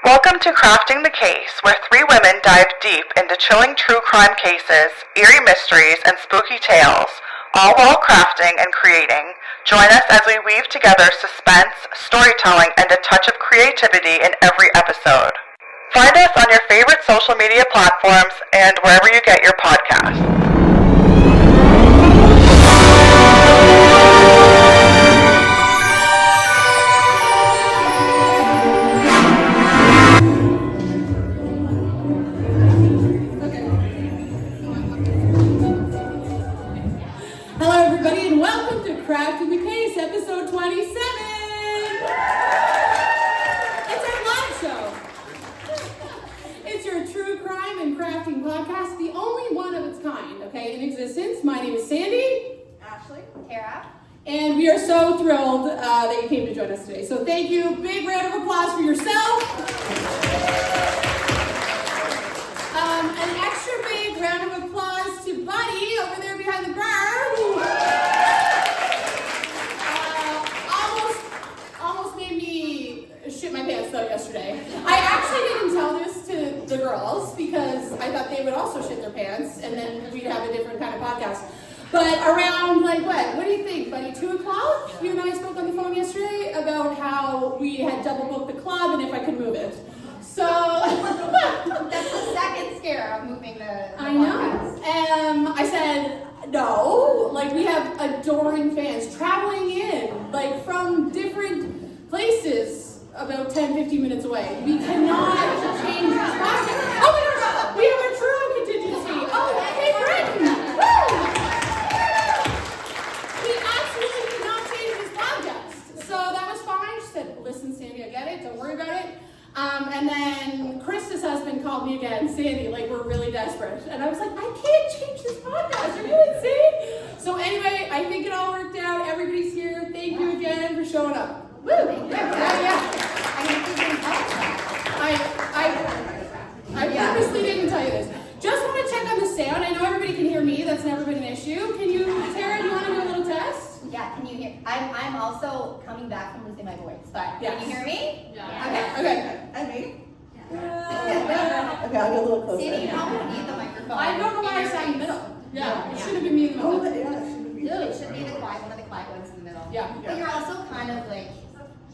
Welcome to Crafting the Case, where three women dive deep into chilling true crime cases, eerie mysteries, and spooky tales, all while crafting and creating. Join us as we weave together suspense, storytelling, and a touch of creativity in every episode. Find us on your favorite social media platforms and wherever you get your podcasts. Crafting the Case, episode 27! It's our live show. It's your true crime and crafting podcast, the only one of its kind, okay, in existence. My name is Sandy. Ashley. Tara. And we are so thrilled that you came to join us today. So thank you. Big round of applause for yourself. An extra big round of applause to Buddy over there behind the bar. Shit my pants though yesterday. I actually didn't tell this to the girls because I thought they would also shit their pants and then we'd have a different kind of podcast. But around what do you think, buddy? 2 o'clock? You and I spoke on the phone yesterday about how we had double booked the club and if I could move it. So that's the second scare of moving the I know. I said no. Like we have adoring fans traveling in, like from different places. About 10-15 minutes away. We cannot change this podcast. Oh my gosh, we have a true contingency. Oh, hey, Britton! Woo! We absolutely cannot change this podcast. So that was fine. She said, listen, Sandy, I get it. Don't worry about it. And then Krista's husband called me again, Sandy, like we're really desperate. And I was like, I can't change this podcast. Are you insane? So anyway, I think it all worked out. Everybody's here. Thank you again for showing up. Woo! Yeah. I purposely didn't tell you this. Just want to check on the sound. I know everybody can hear me. That's never been an issue. Can you, Tara, do you want to do a little test? Yeah, can you hear? I'm also coming back from losing my voice, but yes. Can you hear me? Yeah. Okay. And me? Okay, I'll get a little closer. Sandy, you probably need the microphone. I don't know why I sat in the middle. Yeah, it should have been me in the middle. Oh, yeah, it should be. No, it should be the quiet, one of the quiet ones in the middle. Yeah. But you're also kind of like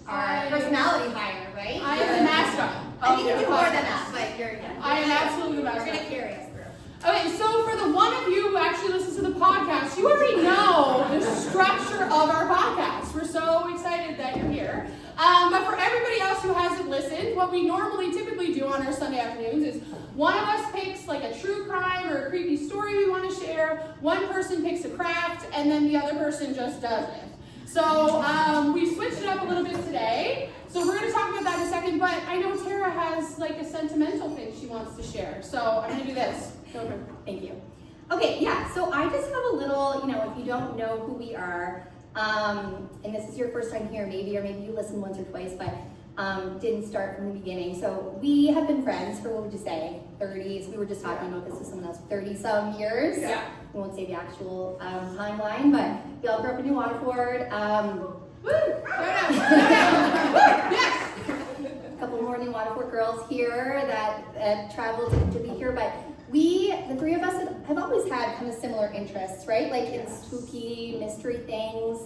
our personality hire, right? I am the mascot. I think you do more than that, but you're. I am absolutely the mascot. You're gonna carry us through. Okay, so for the one of you who actually listens to the podcast, you already know the structure of our podcast. We're so excited that you're here. But for everybody else who hasn't listened, what we typically do on our Sunday afternoons is one of us picks like a true crime or a creepy story we want to share, one person picks a craft, and then the other person just does it. So we switched it up a little bit today. So we're going to talk about that in a second, but I know Tara has like a sentimental thing she wants to share. So I'm going to do this. Thank you. Okay, yeah, so I just have a little, if you don't know who we are, and this is your first time here maybe, or maybe you listened once or twice, but didn't start from the beginning. So we have been friends for, what would you say, 30s? We were just talking about this with someone else, 30-some years. Yeah. We won't say the actual timeline, but we all grew up in New Waterford. Woo! Yes! A couple more New Waterford girls here that traveled to be here, but the three of us have always had kind of similar interests, right? Like in spooky, mystery things.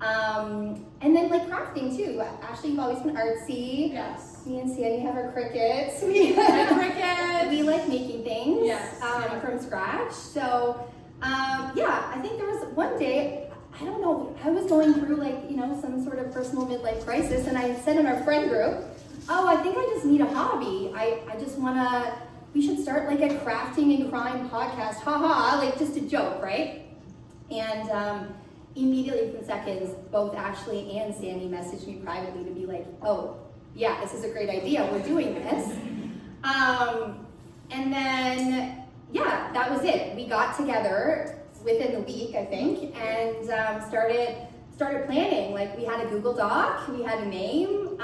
And then like crafting too. Ashley, you've always been artsy. Yes. Me and Sandy have our crickets. Crickets. We like making things Yes. From scratch. So I think there was one day, I don't know, I was going through some sort of personal midlife crisis, and I said in our friend group, oh, I think I just need a hobby. I just we should start like a crafting and crime podcast, haha, like just a joke, right? And immediately within seconds, both Ashley and Sandy messaged me privately to be like, oh, yeah, this is a great idea, we're doing this. And then, that was it. We got together within the week, I think, and started planning. Like we had a Google Doc, we had a name,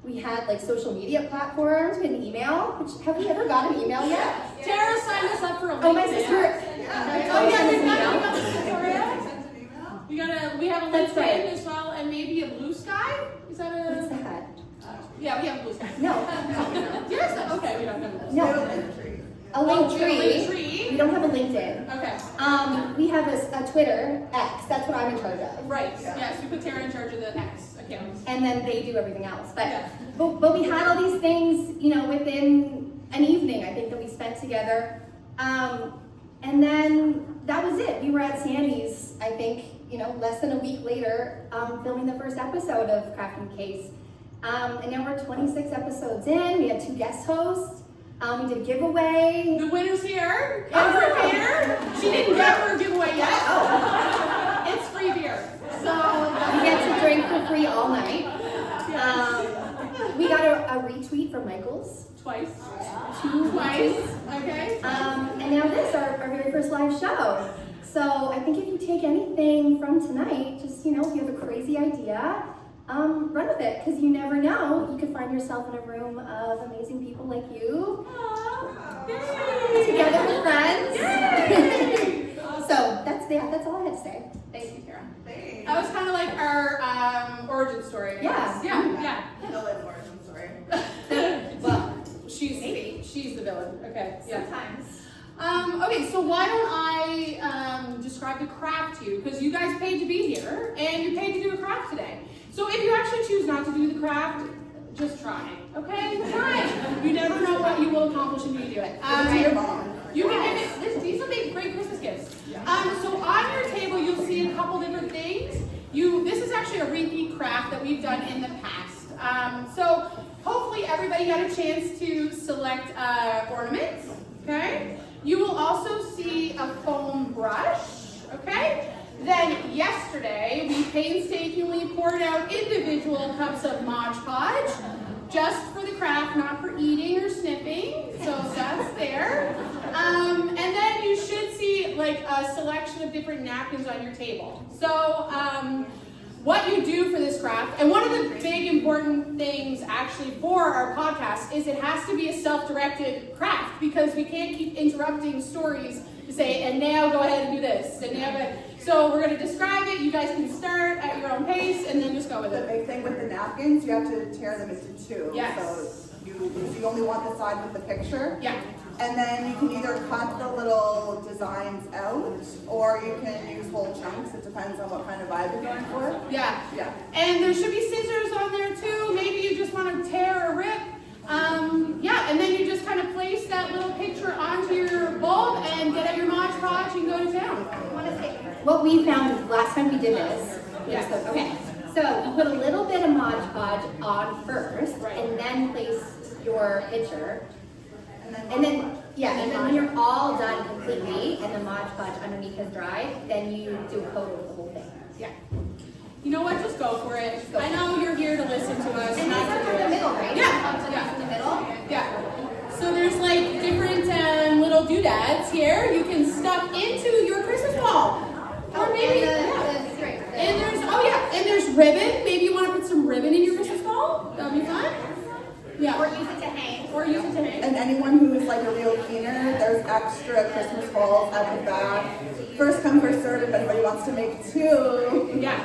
we had like social media platforms, we had an email. Have we ever got an email yet? Yeah. Tara signed us up for a Oh, my sister. We have a LinkedIn as well, and maybe a Blue Sky. Is that a? What's that? Yeah, we have a Blue Sky. No. Linktree. We don't have a LinkedIn. Okay. We have a Twitter, X. That's what I'm in charge of. Right. Yes, you put Tara in charge of the X account. And then they do everything else. But we had all these things, within an evening, I think, that we spent together. And then that was it. We were at Sandy's, I think, less than a week later, filming the first episode of Crafting the Case. And now we're 26 episodes in. We had 2 guest hosts. We did a giveaway. The winner's here. Amber here. She didn't get her giveaway yet. Oh. It's free beer. So we get to drink for free all night. We got a retweet from Michael's. Twice. Twice. Okay. And now this, our very first live show. So I think if you take anything from tonight, just, if you have a crazy idea, run with it, because you never know. You could find yourself in a room of amazing people like you. Aww. Together with friends. So that's all I had to say. Thank you, Kara. That was kind of like our origin story. Yeah. Yeah. Villain origin story. Well, she's the villain. Okay. Sometimes. Okay, so why don't I describe the craft to you? Because you guys paid to be here, and you paid to do a craft today. So if you actually choose not to do the craft, just try. Okay? Try. You never know what you will accomplish when you do it. You can give it. These will make great Christmas gifts. So on your table, you'll see a couple different things. This is actually a repeat craft that we've done in the past. So hopefully everybody got a chance to select ornaments. Okay? You will also see a foam brush. Okay? Then yesterday, we painstakingly poured out individual cups of Mod Podge, just for the craft, not for eating or sniffing. So that's there. And then you should see like a selection of different napkins on your table. So what you do for this craft, and one of the big important things actually for our podcast is it has to be a self-directed craft, because we can't keep interrupting stories to say, and now go ahead and do this, and now so we're going to describe it. You guys can start at your own pace and then just go with The it. big thing with the napkins, you have to tear them into 2. Yes. So you only want the side with the picture. Yeah. And then you can either cut the little designs out, or you can use whole chunks. It depends on what kind of vibe you're going for. Yeah. Yeah. And there should be scissors on there too. Maybe you just want to tear or rip. And then you just kind of place that little picture onto your bulb and get out your Mod Podge and go to town. What we found last time we did this. Yes. Okay. So you put a little bit of Mod Podge on first, Right. and then place your picture. And then when you're all done completely and the Mod Podge underneath has dried, then you do a coat over the whole thing. Yeah. You know what? Just go for it. I know you're here to listen to us. And not these are to from do the it. middle, right? Yeah. In the middle. Yeah. So there's like different little doodads here you can stuff into your Christmas ball. Or maybe, and there's ribbon. Maybe you want to put some ribbon in your Christmas ball. That'll be fun. Yeah. Or use it to hang. And anyone who's like a real keener, there's extra Christmas balls at the back. First come, first served if anybody wants to make 2. Yeah.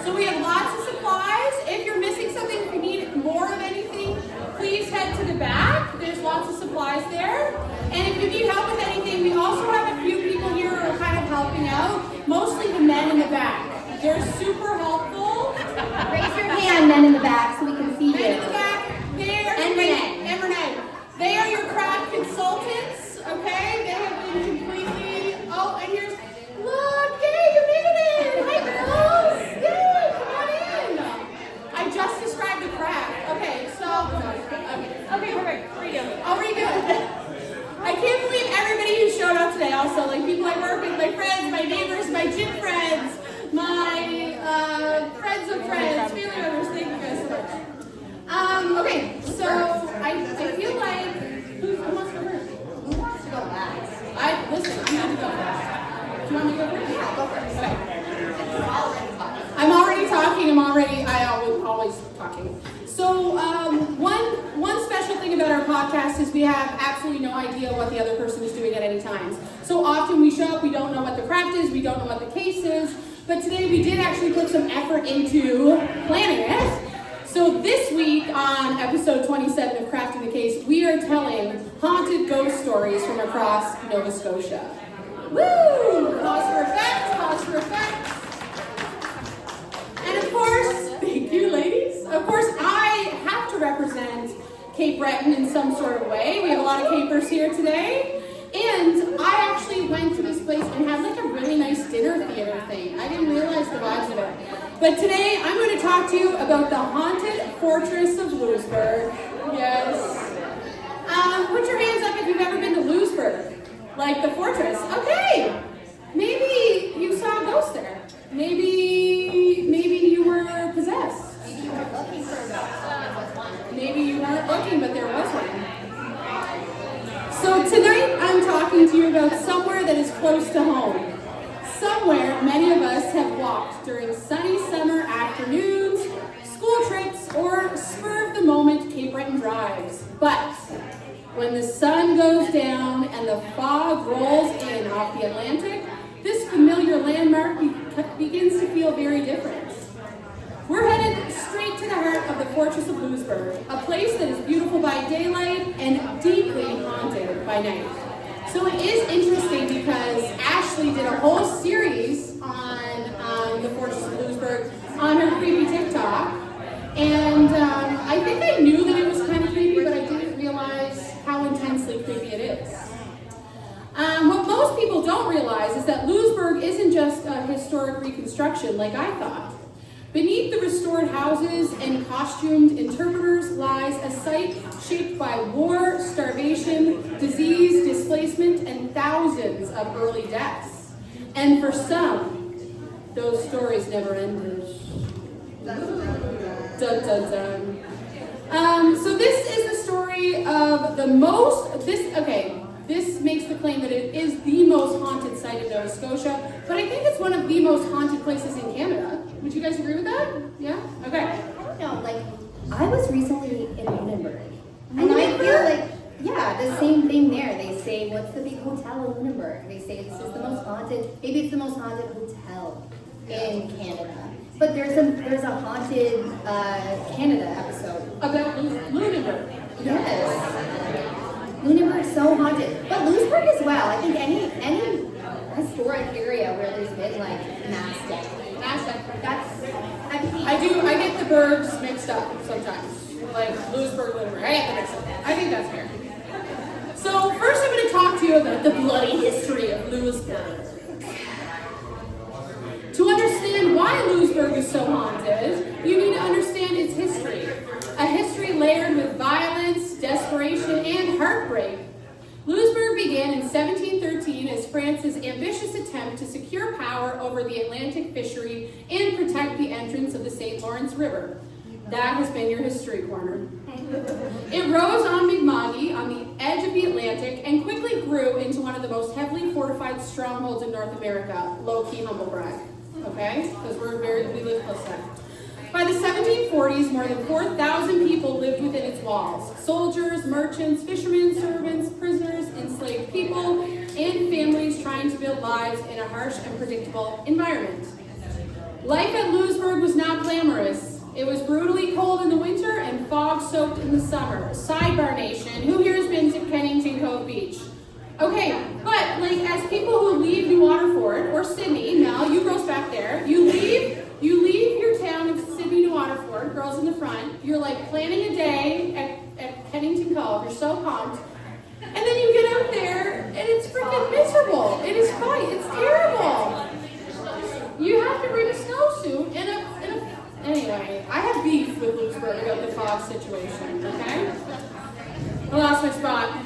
So we have lots of supplies. If you're missing something, if you need more of anything, please head to the back. There's lots of supplies there. And if you need help with anything, we also have a few people here who are kind of helping out. Mostly the men in the back. They're super helpful. Raise your hand, men in the back, so we can see Men you. in the back, And Renee. And Renee. They are your craft consultants, okay? They have been completely, and here's, look, yay, you made it in. Hi, girls. Yay, come on in. I just described the craft. Okay, so, okay, perfect. Redo. I'll redo it. I can't believe everybody who showed up today also, like people I work with, my friends, my neighbors, my gym friends, my friends of friends, family members, thank you guys so much. Okay, so I feel like, who wants to go first? Who wants to go last? Listen, I'm going to go first. Do you want me to go first? Yeah, go first. Okay. We're already talking. I'm already talking, I always talking. So, one special thing about our podcast is we have absolutely no idea what the other person is doing at any time. So often we show up, we don't know what the craft is, we don't know what the case is, but today we did actually put some effort into planning it. So this week on episode 27 of Crafting the Case, we are telling haunted ghost stories from across Nova Scotia. Woo! Pause for effect, pause for effect. And of course, thank you ladies, of course I have to represent Cape Breton in some sort of way. We have a lot of Capers here today. And I actually went to this place and had like a really nice dinner theater thing. I didn't realize the vibes of it. But today I'm going to talk to you about the haunted fortress of Louisbourg. Yes. Put your hands up if you've ever been to Louisbourg. Like the fortress. Okay. Maybe you saw a ghost there. Maybe you were possessed. Maybe you weren't looking, but there was one. So tonight I'm talking to you about somewhere that is close to home. Somewhere many of us have walked during sunny summer afternoons, school trips, or spur-of-the-moment Cape Breton drives. But when the sun goes down and the fog rolls in off the Atlantic, this familiar landmark begins to feel very different. We're headed straight to the heart of the Fortress of Louisbourg, a place that is beautiful by daylight and deeply haunted by night. So it is interesting because Ashley did a whole series on the Fortress of Louisbourg on her creepy TikTok, and I think I knew that it was kind of creepy, but I didn't realize how intensely creepy it is. What most people don't realize is that Louisbourg isn't just a historic reconstruction like I thought. Beneath the restored houses and costumed interpreters lies a site shaped by war, starvation, disease, displacement, and thousands of early deaths. And for some, those stories never ended. Dun, dun, dun. So this is the story of this makes the claim that it is the most haunted site in Nova Scotia, but I think it's one of the most haunted places in Canada. Would you guys agree with that? Yeah? Okay. I don't know, like, I was recently in Lunenburg. And I feel like, yeah, the same thing there. They say, what's the big hotel in Lunenburg? They say this is the most haunted, maybe it's the most haunted hotel in Canada. But there's a haunted Canada episode. About Lunenburg. Yes. Lunenburg's so haunted. But Louisbourg as well. I think any historic area where there's been like mass death. I get the burgs mixed up sometimes. Like Louisbourg, Lunenburg. I think that's fair. So first I'm going to talk to you about the bloody history of Louisbourg. To understand why Louisbourg is so haunted, you need to understand its history. A history layered with violence, desperation, and heartbreak. Louisbourg began in 1713 as France's ambitious attempt to secure power over the Atlantic fishery and protect the entrance of the St. Lawrence River. That has been your history corner. It rose on Mi'kma'ki on the edge of the Atlantic and quickly grew into one of the most heavily fortified strongholds in North America. Low-key humble brag, okay? Because we live close to that. By the 1740s, more than 4,000 people lived within its walls. Soldiers, merchants, fishermen, servants, prisoners, enslaved people, and families trying to build lives in a harsh and predictable environment. Life at Louisbourg was not glamorous. It was brutally cold in the winter and fog-soaked in the summer. Sidebar Nation, who here has been to Kennington Cove Beach? Okay, but like as people who leave New Waterford or Sydney, Mel, you girls back there, you leave your town of Sydney to Waterford, girls in the front, you're like planning a day at Kennington Cove, you're so pumped, and then you get out there and it's freaking miserable. It is funny, it's terrible. You have to bring a snowsuit anyway, I have beef with Louisbourg about the fog situation, okay? I lost my spot.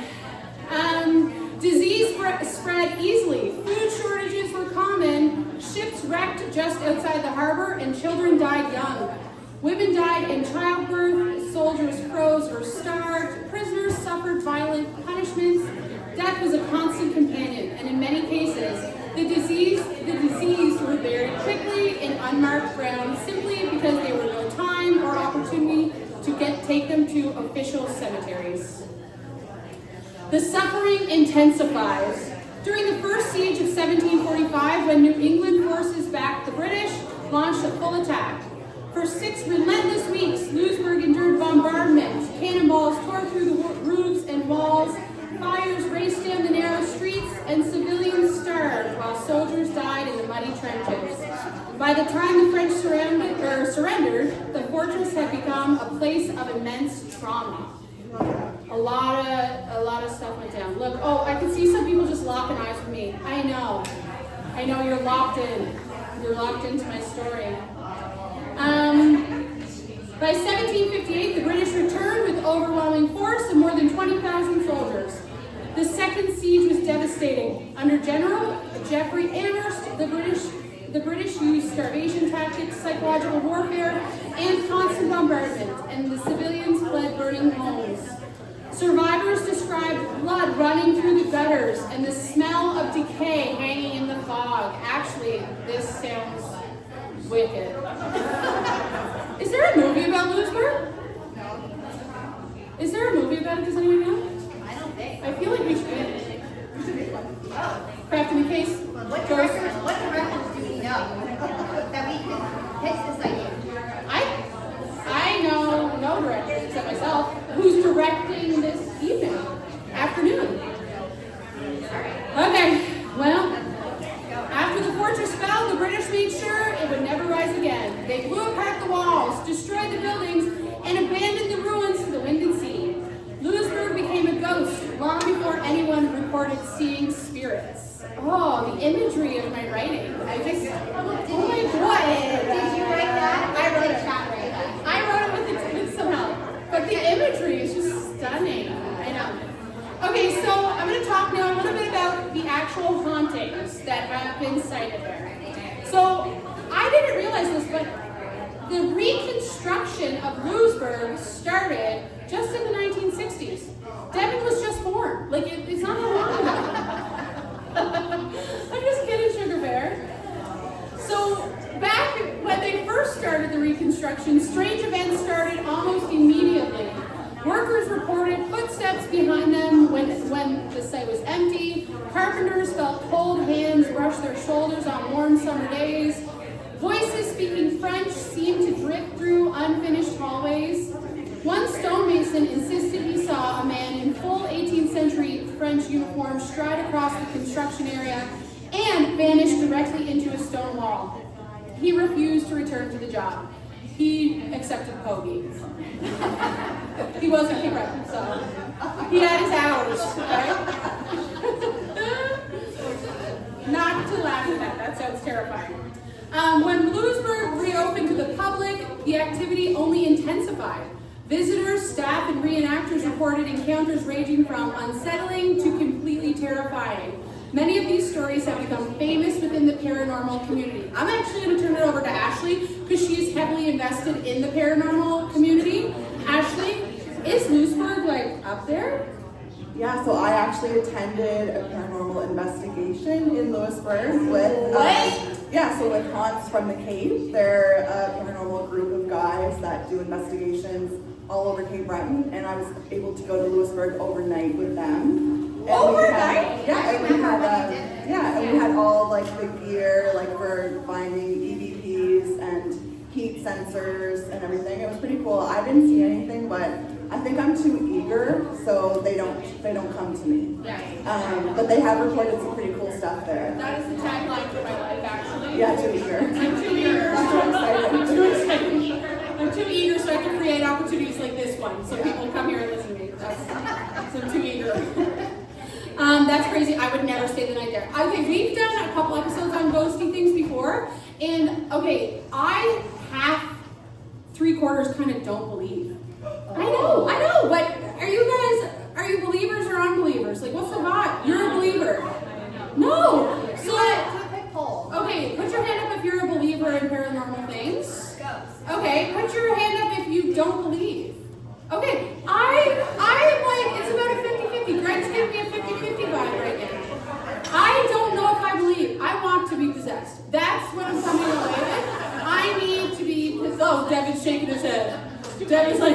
Disease spread easily, food shortages were common, ships wrecked just outside the harbor, and children died young. Women died in childbirth, soldiers froze or starved, prisoners suffered violent punishments. Death was a constant companion, and in many cases, the deceased were buried quickly in unmarked ground simply because there were no time or opportunity to take them to official cemeteries. The suffering intensifies. During the first siege of 1745, when New England forces backed the British, launched a full attack. For 6 relentless weeks, Louisbourg endured bombardment. Cannonballs tore through the roofs and walls. had become a place of immense trauma. A lot of stuff went down. Look, I can see some people just locking eyes with me. I know you're locked in. You're locked into my story. By 1758, the British returned with overwhelming force and more than 20,000 soldiers. The second siege was devastating. Under General Geoffrey Amherst, the British used starvation tactics, psychological warfare, and constant bombardment, and the civilians fled burning homes. Survivors described blood running through the gutters and the smell of decay hanging in the fog. Actually, this sounds wicked. Is there a movie about Lewisburg? No. Is there a movie about it? Does anyone know? I don't think. I feel like we should be in it. Crafting the case. What directors do we know that we can pitch this idea? I know no directors except myself. Who's directing this afternoon? Okay, well, after the fortress fell, the British made sure it would never rise again. They blew apart the walls, destroyed the buildings, and abandoned the ruins to the wind and sea. Lewisburg became a ghost long before anyone reported seeing spirits. Oh, the imagery of my writing. Oh my God. Did you write that? I wrote it. Chat write that. I wrote it with some help. But the imagery is just stunning. I know. Okay, so I'm going to talk now a little bit about the actual hauntings that have been cited there. So I didn't realize this, but the reconstruction of Lewisburg started just in the 1960s. Devin was just born. Like, it's not that long ago. I'm just kidding, Sugar Bear. So back when they first started the reconstruction, strange events started almost immediately. Workers reported footsteps behind them when the site was empty. Carpenters felt cold hands brush their shoulders on warm summer days. Voices speaking French seemed to drift through unfinished hallways. One stonemason insisted he saw a man in full 18th century French uniform stride across the construction area and vanish directly into a stone wall. He refused to return to the job. He accepted Pogie. He wasn't correct, so he had his hours, right? Not to laugh at that. That sounds terrifying. When Lewisburg reopened to the public, the activity only intensified. Visitors, staff, and reenactors reported encounters ranging from unsettling to completely terrifying. Many of these stories have become famous within the paranormal community. I'm actually going to turn it over to Ashley because she's heavily invested in the paranormal community. Ashley, is Lewisburg up there? Yeah, so I actually attended a paranormal investigation in Lewisburg with with Haunts from the Cave. They're a paranormal group of guys that do investigations all over Cape Breton, and I was able to go to Lewisburg overnight with them. Overnight? And we had all the gear for finding EVPs and heat sensors and everything. It was pretty cool. I didn't see anything, but I think I'm too eager, so they don't come to me. Yeah. But they have reported some pretty cool stuff there. That is the tagline for my life, actually. Yeah, too eager. I'm too eager. I'm too excited. I'm too excited. I'm too eager so I can create opportunities like this one, so people come here and listen to me. So I'm too eager. That's crazy. I would never stay the night there. Okay, we've done a couple episodes on ghosty things before, and I half, 3/4 kind of don't believe. I know, but are you believers or unbelievers? What's the vibe? You're a believer. No. So, Do a quick poll. okay, put your hand up if you're a believer in paranormal things. Ghosts. Okay, put your hand up if you don't believe. Okay, it's about a 50-50. Greg's giving me a 50-50 vibe right now. I don't know if I believe. I want to be possessed. That's what I'm coming away with. I need to be possessed. Oh, Devin's shaking his head. Devin's I'm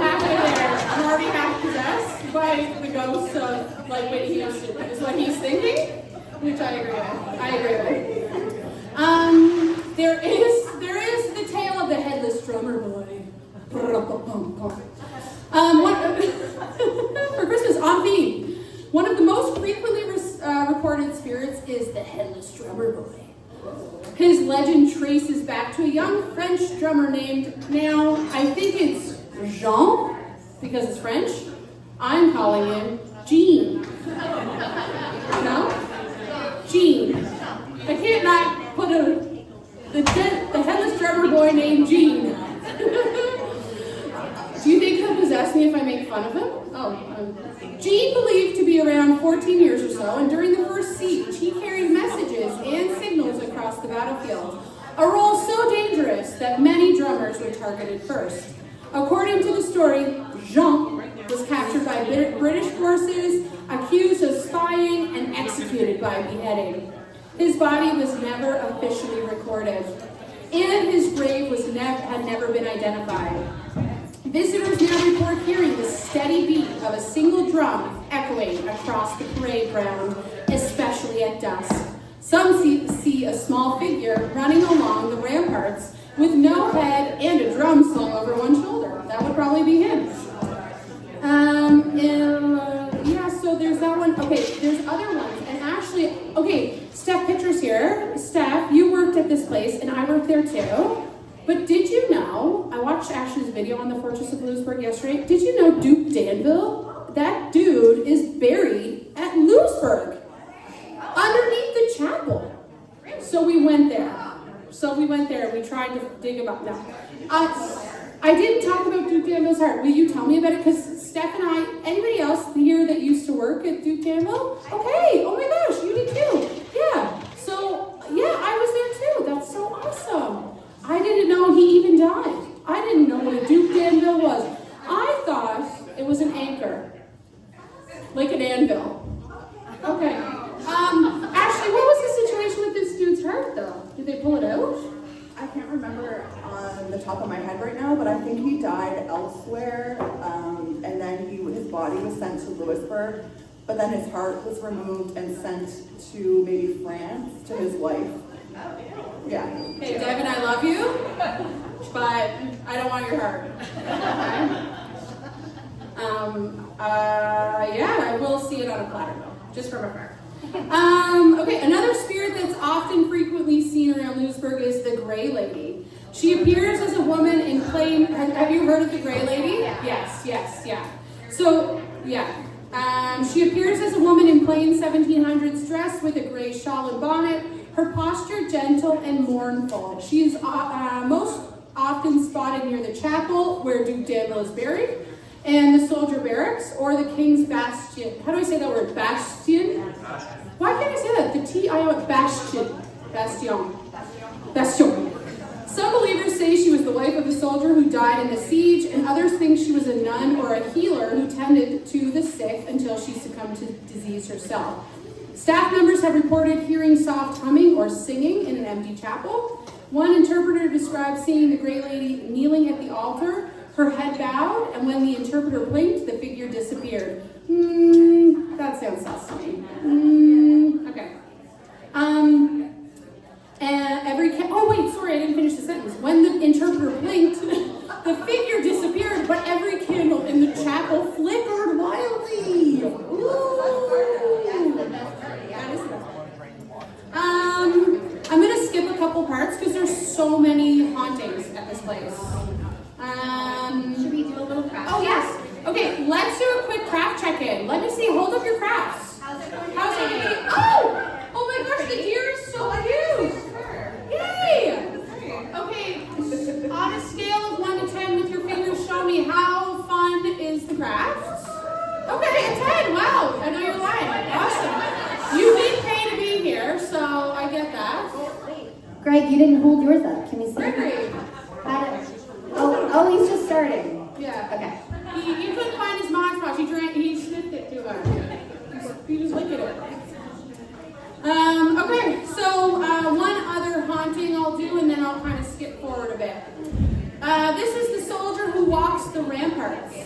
halfway there. I'm already half possessed by the ghost of Whitney Houston is what he's thinking, which I agree with. There is the tale of the headless drummer boy. For Christmas, on theme. One of the most frequently reported spirits is the headless drummer boy. His legend traces back to a young French drummer named, now I think it's Jean, because it's French. I'm calling him Jean. No? Jean. I can't not put the headless drummer boy named Jean. Do you think he'll possess me if I make fun of him? Jean believed to be around 14 years or so, and during the first siege, he carried messages and signals across the battlefield, a role so dangerous that many drummers were targeted first. According to the story, Jean was captured by British forces, accused of spying, and executed by beheading. His body was never officially recorded, and his grave had never been identified. Visitors now report hearing the steady beat of a single drum echoing across the parade ground, especially at dusk. Some see a small figure running along the ramparts with no head and a drum slung over one shoulder. That would probably be him. So there's that one. Okay, there's other ones. And actually, okay, Steph Pitcher's here. Steph, you worked at this place, and I worked there too. But did you know, I watched Ashley's video on the Fortress of Louisbourg yesterday. Did you know Duke Danville? That dude is buried at Louisbourg, underneath the chapel. So we went there. We tried to dig about that. I didn't talk about Duke Danville's heart. Will you tell me about it? Because Steph and I, anybody else here that used to work at Duke Danville? Okay, oh my gosh, you did too. Yeah, so yeah, I was there too. That's so awesome. I didn't know he even died. I didn't know what a Duke Danville was. I thought it was an anchor, like an anvil. Okay. Ashley, what was the situation with this dude's heart, though? Did they pull it out? I can't remember on the top of my head right now, but I think he died elsewhere, and then his body was sent to Louisbourg, but then his heart was removed and sent to maybe France to his wife. Yeah. Hey, Devin, I love you, but I don't want your heart. I will see it on a platter, though, just from afar. Okay, another spirit that's often frequently seen around Louisbourg is the Grey Lady. She appears as a woman in plain. Have you heard of the Grey Lady? Yes. So, she appears as a woman in plain 1700s dress with a gray shawl and bonnet. Her posture gentle and mournful. She is most often spotted near the chapel where Duke Danville is buried, and the soldier barracks, or the King's Bastion. How do I say that word? Bastion? Why can't I say that? The T-I-O, Bastion. Some believers say she was the wife of a soldier who died in the siege, and others think she was a nun or a healer who tended to the sick until she succumbed to disease herself. Staff members have reported hearing soft humming or singing in an empty chapel. One interpreter described seeing the Grey Lady kneeling at the altar, her head bowed, and when the interpreter blinked, the figure disappeared. That sounds sus to me. Okay. I didn't finish the sentence. When the interpreter blinked, the figure disappeared, but every candle in the chapel flickered wildly. Ooh. I'm going to skip a couple parts because there's so many hauntings at this place. Should we do a little craft? Oh, yes. Okay, let's do a quick craft check-in. Let me see. Hold up your crafts. How's it going? How's everybody? Oh my gosh, the deer is so cute. Yay! Okay, on a scale of 1 to 10 with your fingers, show me how fun is the craft? Okay, a 10. Wow, I know you're lying. Awesome. You did pay to be here, so I get that. Greg, you didn't hold yours up. Can we see? Gregory. Oh, he's just starting. Yeah. Okay. He couldn't find his mod spot. He sniffed it too hard. He was licking it. Okay, so one other haunting I'll do, and then I'll kind of skip forward a bit. This is the soldier who walks the ramparts.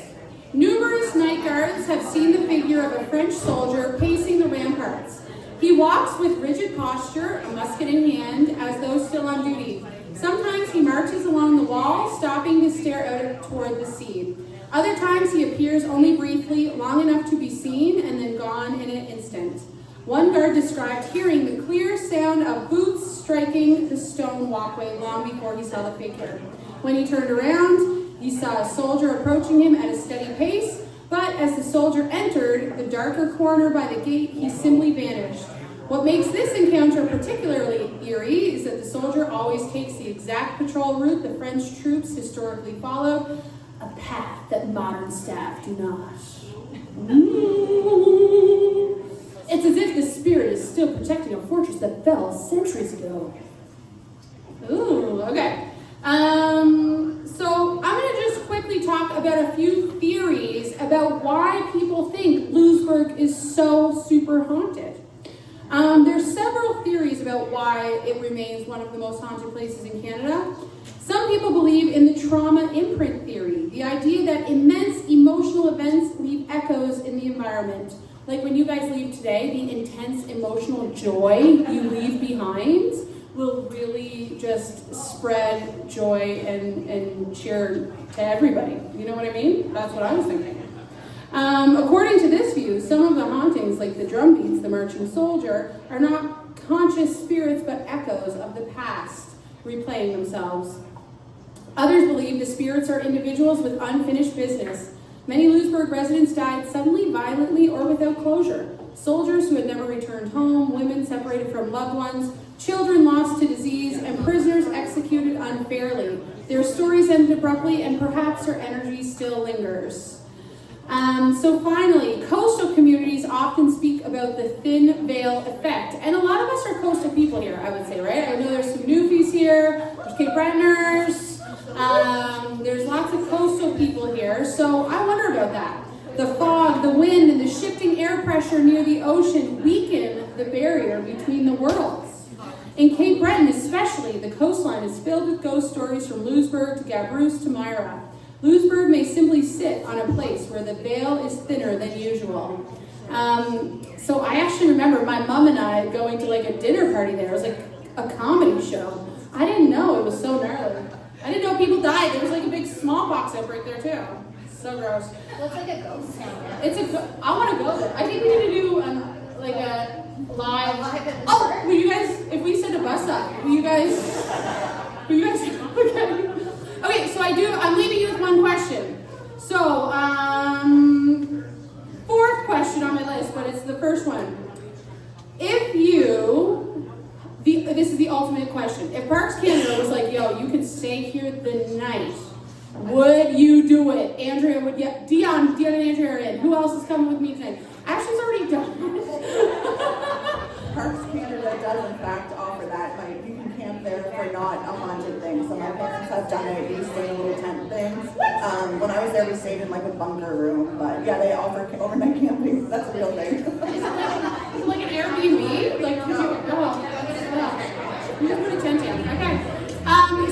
Numerous night guards have seen the figure of a French soldier pacing the ramparts. He walks with rigid posture, a musket in hand, as though still on duty. Sometimes he marches along the wall, stopping to stare out toward the sea. Other times he appears only briefly, long enough to be seen, and then gone in an instant. One guard described hearing the clear sound of boots striking the stone walkway long before he saw the figure. When he turned around, he saw a soldier approaching him at a steady pace, but as the soldier entered the darker corner by the gate, he simply vanished. What makes this encounter particularly eerie is that the soldier always takes the exact patrol route the French troops historically followed, a path that modern staff do not. It's as if the spirit is still protecting a fortress that fell centuries ago. Ooh, okay. So I'm going to just quickly talk about a few theories about why people think Louisbourg is so super haunted. There's several theories about why it remains one of the most haunted places in Canada. Some people believe in the trauma imprint theory, the idea that immense emotional events leave echoes in the environment. Like when you guys leave today, the intense emotional joy you leave behind will really just spread joy and cheer to everybody. You know what I mean? That's what I was thinking. According to this view, some of the hauntings, like the drum beats, the marching soldier, are not conscious spirits but echoes of the past replaying themselves. Others believe the spirits are individuals with unfinished business. Many Louisbourg residents died suddenly, violently, or without closure. Soldiers who had never returned home, women separated from loved ones, children lost to disease, and prisoners executed unfairly. Their stories ended abruptly, and perhaps their energy still lingers. So finally, coastal communities often speak about the thin veil effect. And a lot of us are coastal people here, I would say, right? I know there's some Newfies here, there's Cape Bretoners, there's lots of coastal people here. So I wonder about that. The fog, the wind, and the shifting air pressure near the ocean weaken the barrier between the worlds. In Cape Breton especially, the coastline is filled with ghost stories from Louisbourg to Gabrousse to Myra. Louisbourg may simply sit on a place where the veil is thinner than usual. So I actually remember my mom and I going to like a dinner party there. It was like a comedy show. I didn't know it was so gnarly. I didn't know people died. There was like a big smallpox outbreak there too. So gross. Looks like a ghost town. I want to go there. I think we need to do like a live. Oh, will you guys? If we send a bus up, will you guys? Okay, so I'm leaving you with one question. So, fourth question on my list, but it's the first one. This is the ultimate question. If Parks Canada was like, yo, you can stay here the night, would you do it? Andrea would, yeah, Dion and Andrea are in. Who else is coming with me tonight? Ashley's already done it. Parks Canada does in fact offer that. Like, you can camp there for not a haunted thing. So my parents have done it. We stay in little tent things. When I was there, we stayed in like a bunker room. But yeah, they offer overnight camping. That's a real thing. Is it like an Airbnb? Like, you just put a tent in. Okay.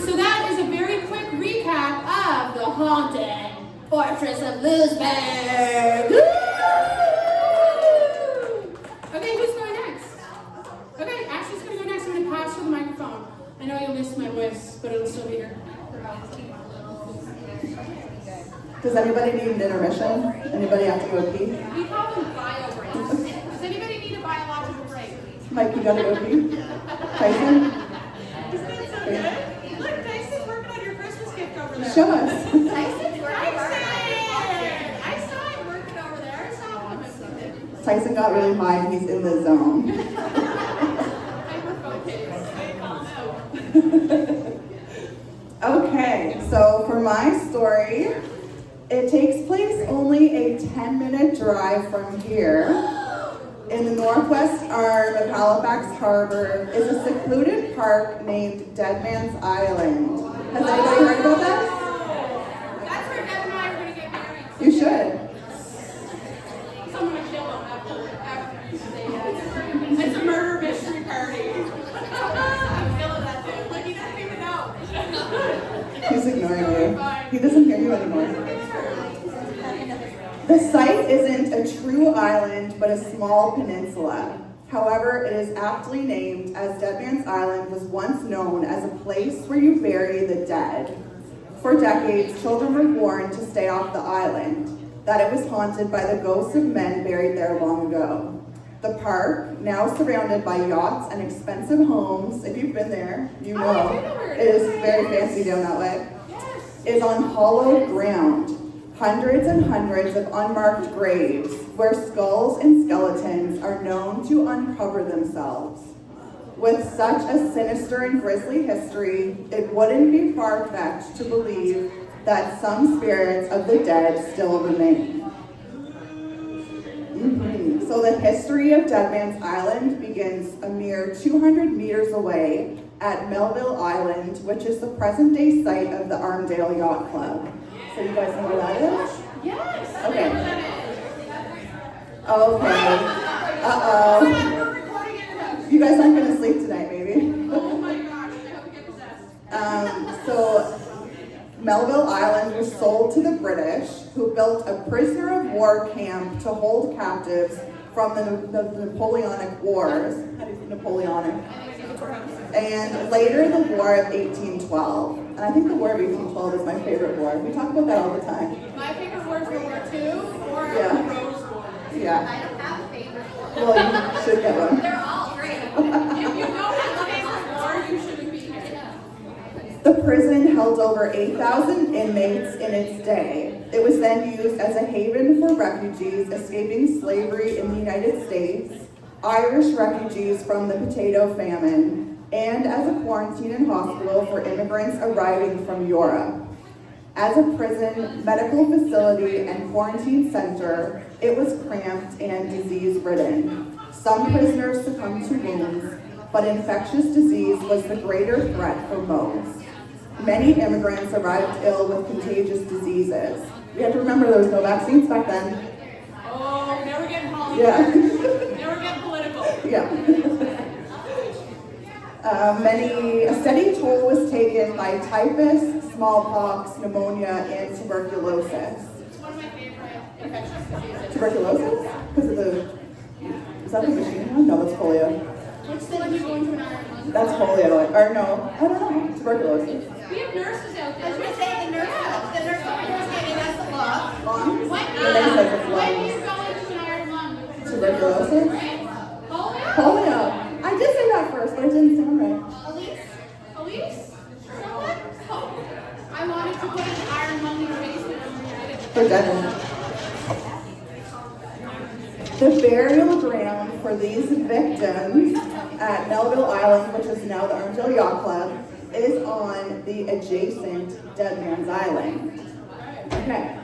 So that is a very quick recap of the haunted fortress of Louisbourg. Okay, who's going next? Okay, Ashley's going to go next. I'm going to pass her the microphone. I know you'll miss my voice, but it'll still be here. Does anybody need an intermission? Anybody have to go pee? We call them bio breaks. Does anybody need a biological break? Mike, you gotta go pee? Tyson? Isn't it so good? Look, Tyson's working on your Christmas gift over there. Show us. Tyson's working I saw him working over there. I saw him. Tyson got really high and he's in the zone. Okay, so for my story, it takes place only a 10-minute drive from here. In the northwest arm of Halifax Harbor is a secluded park named Dead Man's Island. Has anybody heard about that? That's where Deb and I are going to get married. You should. Someone will kill him after you say that. It's a murder mystery party. I'm killing that dude. Like, he doesn't even know. He's ignoring you. He doesn't hear you anymore. The site isn't a true island, but a small peninsula. However, it is aptly named as Dead Man's Island was once known as a place where you bury the dead. For decades, children were warned to stay off the island, that it was haunted by the ghosts of men buried there long ago. The park, now surrounded by yachts and expensive homes, if you've been there, you know, I do know where it it is very fancy down that way, Yes. is on hollowed ground. Hundreds and hundreds of unmarked graves where skulls and skeletons are known to uncover themselves. With such a sinister and grisly history, it wouldn't be far-fetched to believe that some spirits of the dead still remain. So the history of Dead Man's Island begins a mere 200 meters away at Melville Island, which is the present-day site of the Armadale Yacht Club. So you guys know where that is? Yes. Okay. Oh. Uh-oh. We're recording in your house. You guys aren't gonna sleep tonight, maybe? Oh my gosh, I hope you get possessed. So Melville Island was sold to the British, who built a prisoner of war camp to hold captives from the Napoleonic Wars. How do you say Napoleonic? And later the War of 1812. And I think the War of 1812 is my favorite war. We talk about that all the time. My favorite words were War II or Yeah. Rose War. Yeah. I don't have a favorite one. Well, you should get one. They're all great. If you don't have a favorite war, you shouldn't be here. The prison held over 8,000 inmates in its day. It was then used as a haven for refugees escaping slavery in the United States, Irish refugees from the potato famine, and as a quarantine and hospital for immigrants arriving from Europe. As a prison, medical facility, and quarantine center, it was cramped and disease-ridden. Some prisoners succumbed to wounds, but infectious disease was the greater threat for most. Many immigrants arrived ill with contagious diseases. We have to remember there was no vaccines back then. Oh, now we're getting political. Yeah. Now we're getting political. Yeah. A steady toll was taken by typhus, smallpox, pneumonia, and tuberculosis. It's one of my favorite infectious diseases. Tuberculosis? Because of is that the machine one? No, that's polio. What's the one you go into an iron lung? That's polio. Or no, I don't know. Tuberculosis. We have nurses out there. I was gonna say the nurse over here is giving us a look. Lungs? When The next type of when lungs. you go into an iron lung? Tuberculosis? Polio? Polio. I did say that first, but it didn't sound right. Elise? Police? Someone? Oh. I wanted to put an iron lung in your basement when we were kids. For Devin. The burial ground for these victims at Melville Island, which is now the Armadale Yacht Club, is on the adjacent Dead Man's Island. Okay.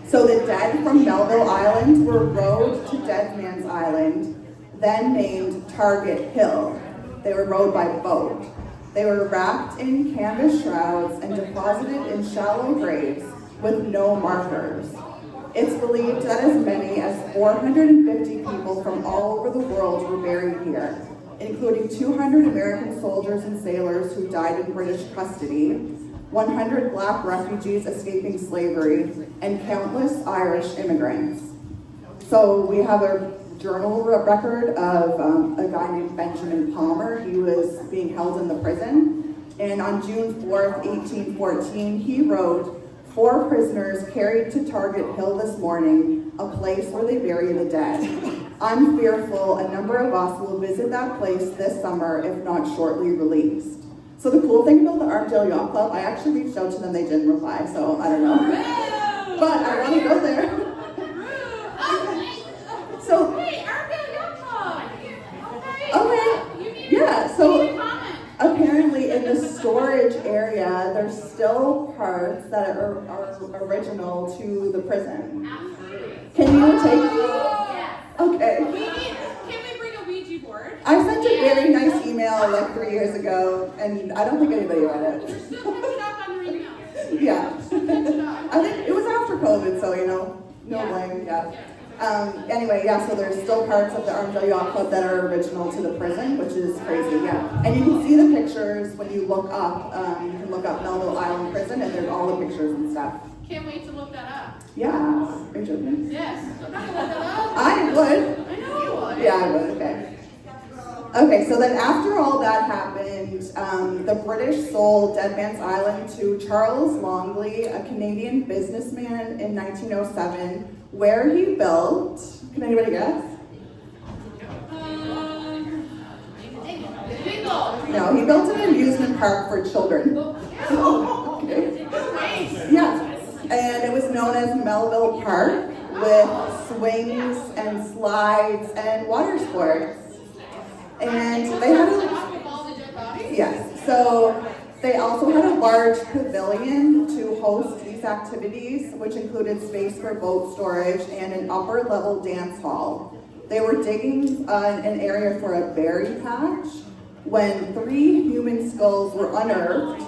So the dead from Melville Island were rowed to Dead Man's Island, then named Target Hill. They were rowed by boat. They were wrapped in canvas shrouds and deposited in shallow graves with no markers. It's believed that as many as 450 people from all over the world were buried here, including 200 American soldiers and sailors who died in British custody, 100 black refugees escaping slavery, and countless Irish immigrants. So we have a journal record of a guy named Benjamin Palmer. He was being held in the prison, and on June 4th, 1814, he wrote, "4 prisoners carried to Target Hill this morning, a place where they bury the dead. I'm fearful a number of us will visit that place this summer, if not shortly released." So the cool thing about the Armadale Yacht Club, I actually reached out to them, they didn't reply, so I don't know. But I want to go there. So, Hey, Armadale Yacht Club! okay, yeah, so apparently in the storage area, there's still parts that are original to the prison. Can you take me? Okay. Can we bring a Ouija board? I sent a very nice email like 3 years ago, and I don't think anybody read You're it. still catching up on your emails. Yeah. Catching up. I think it was after COVID, so no blame, yeah. Anyway, yeah, so there's still parts of the Armadale Yacht Club that are original to the prison, which is crazy, yeah. And you can see the pictures when you look up, you can look up Melville Island Prison, and there's all the pictures and stuff. Can't wait to look that up. Yeah, are you joking? Yes. I'm not gonna look that up. I would. I know you would. Yeah, I would, okay. Okay, so then after all that happened, the British sold Dead Man's Island to Charles Longley, a Canadian businessman in 1907, where he built, can anybody guess? Bingo. No, he built an amusement park for children. Okay. Nice. Yeah, and it was known as Melville Park with swings and slides and water sports. And they had yes, so they also had a large pavilion to host these activities, which included space for boat storage and an upper level dance hall. They were digging an area for a berry patch when 3 human skulls were unearthed.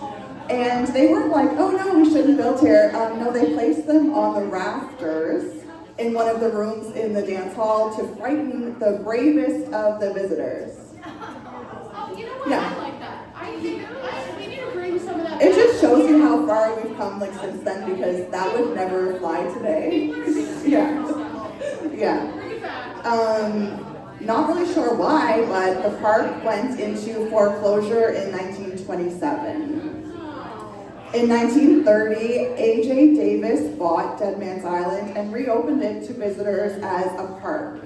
And they weren't like, oh no, we shouldn't build here. No, they placed them on the rafters in one of the rooms in the dance hall to frighten the bravest of the visitors. Oh, you know what? Yeah. I like that. I think we need to bring some of that. It just shows you how far we've come like since then, because that would never fly today. Yeah. Yeah. Bring it back. Not really sure why, but the park went into foreclosure in 1927. In 1930, A.J. Davis bought Dead Man's Island and reopened it to visitors as a park.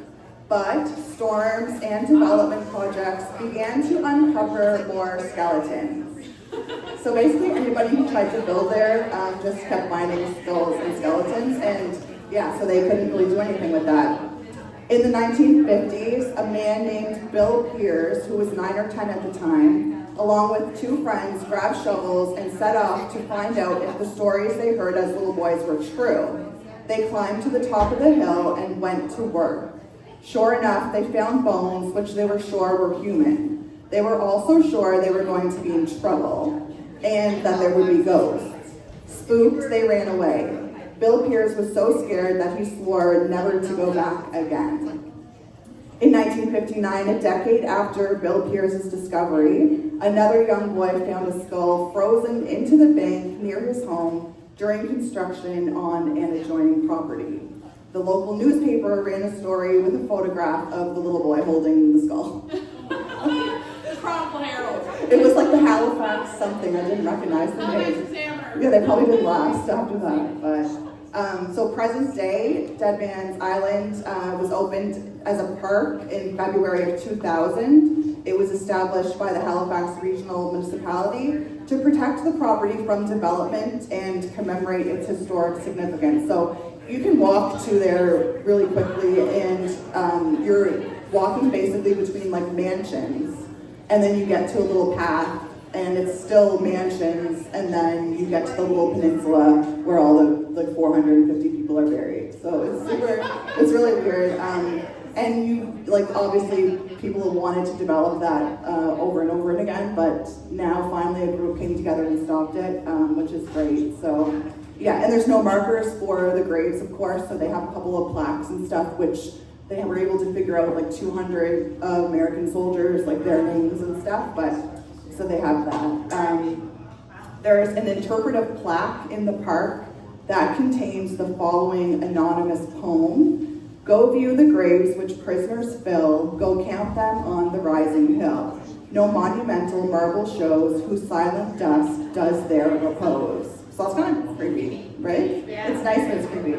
But storms and development projects began to uncover more skeletons. So basically anybody who tried to build there just kept finding skulls and skeletons, and yeah, so they couldn't really do anything with that. In the 1950s, a man named Bill Pierce, who was 9 or 10 at the time, along with 2 friends, grabbed shovels and set off to find out if the stories they heard as little boys were true. They climbed to the top of the hill and went to work. Sure enough, they found bones which they were sure were human. They were also sure they were going to be in trouble and that there would be ghosts. Spooked, they ran away. Bill Pierce was so scared that he swore never to go back again. In 1959, a decade after Bill Pierce's discovery, another young boy found a skull frozen into the bank near his home during construction on an adjoining property. The local newspaper ran a story with a photograph of the little boy holding the skull. The Chronicle Herald. It was like the Halifax something, I didn't recognize the name. Examiner. Yeah, they probably did last after that, but so present day, Dead Man's Island was opened as a park in February of 2000. It was established by the Halifax Regional Municipality to protect the property from development and commemorate its historic significance. So you can walk to there really quickly, and you're walking basically between like mansions, and then you get to a little path, and it's still mansions, and then you get to the little peninsula where all the like 450 people are buried. So it's really weird. And you, like, obviously people have wanted to develop that over and over and again, but now finally a group came together and stopped it, which is great. So yeah, and there's no markers for the graves, of course, so they have a couple of plaques and stuff, which they were able to figure out like 200 American soldiers, like their names and stuff, but so they have that. There's an interpretive plaque in the park that contains the following anonymous poem. Go view the graves which prisoners fill, go count them on the rising hill. No monumental marble shows whose silent dust does there repose. So that's kind of creepy, right? Yeah. It's nice, but it's creepy.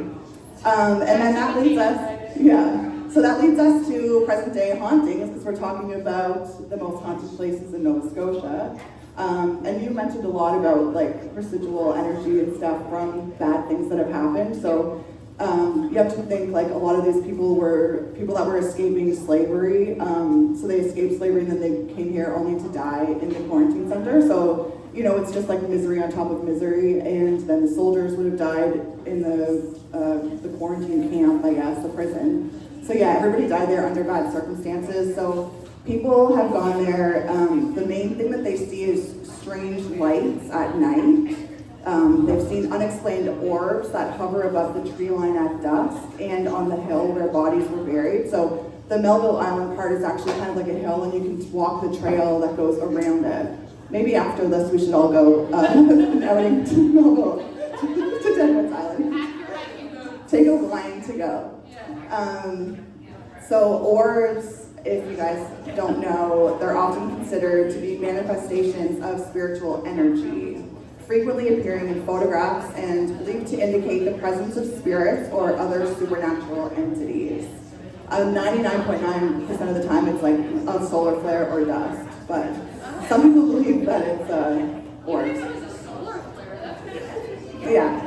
And then that leads us, yeah. So that leads us to present day hauntings, because we're talking about the most haunted places in Nova Scotia. And you mentioned a lot about like residual energy and stuff from bad things that have happened. So you have to think like a lot of these people were people that were escaping slavery. So they escaped slavery and then they came here only to die in the quarantine center. So, you know, it's just like misery on top of misery. And then the soldiers would have died in the quarantine camp, I guess, the prison. So yeah, everybody died there under bad circumstances. So people have gone there. The main thing that they see is strange lights at night. They've seen unexplained orbs that hover above the tree line at dusk and on the hill where bodies were buried. So the Melville Island part is actually kind of like a hill, and you can walk the trail that goes around it. Maybe after this we should all go outing to Melville, to Dead Man's Island. Take a line to go. So orbs, if you guys don't know, they're often considered to be manifestations of spiritual energy, frequently appearing in photographs and believed to indicate the presence of spirits or other supernatural entities. 99.9% of the time it's like a solar flare or dust. but some people believe that it's orbs. Yeah.